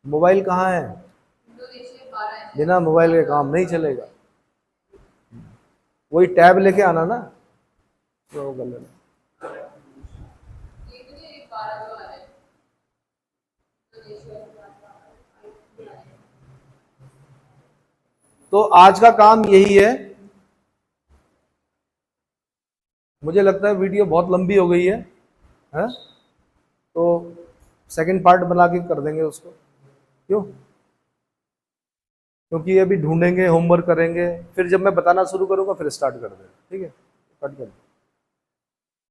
मोबाइल कहाँ है? इंडोनेशिया 12 है। बिना मोबाइल के काम नहीं चलेगा। वही टैब लेके आना ना, तो गलत। ये तो नहीं 12 जो आ रहे हैं इंडोनेशिया के पास। तो आज का काम यही है। मुझे लगता है वीडियो बहुत लंबी हो गई है, हैं? तो सेकंड पार्ट बना के कर देंगे उसको, क्यों? क्योंकि ये अभी ढूंढेंगे, होमवर्क करेंगे, फिर जब मैं बताना शुरू करूंगा फिर स्टार्ट कर देंगे। ठीक है, कट कर।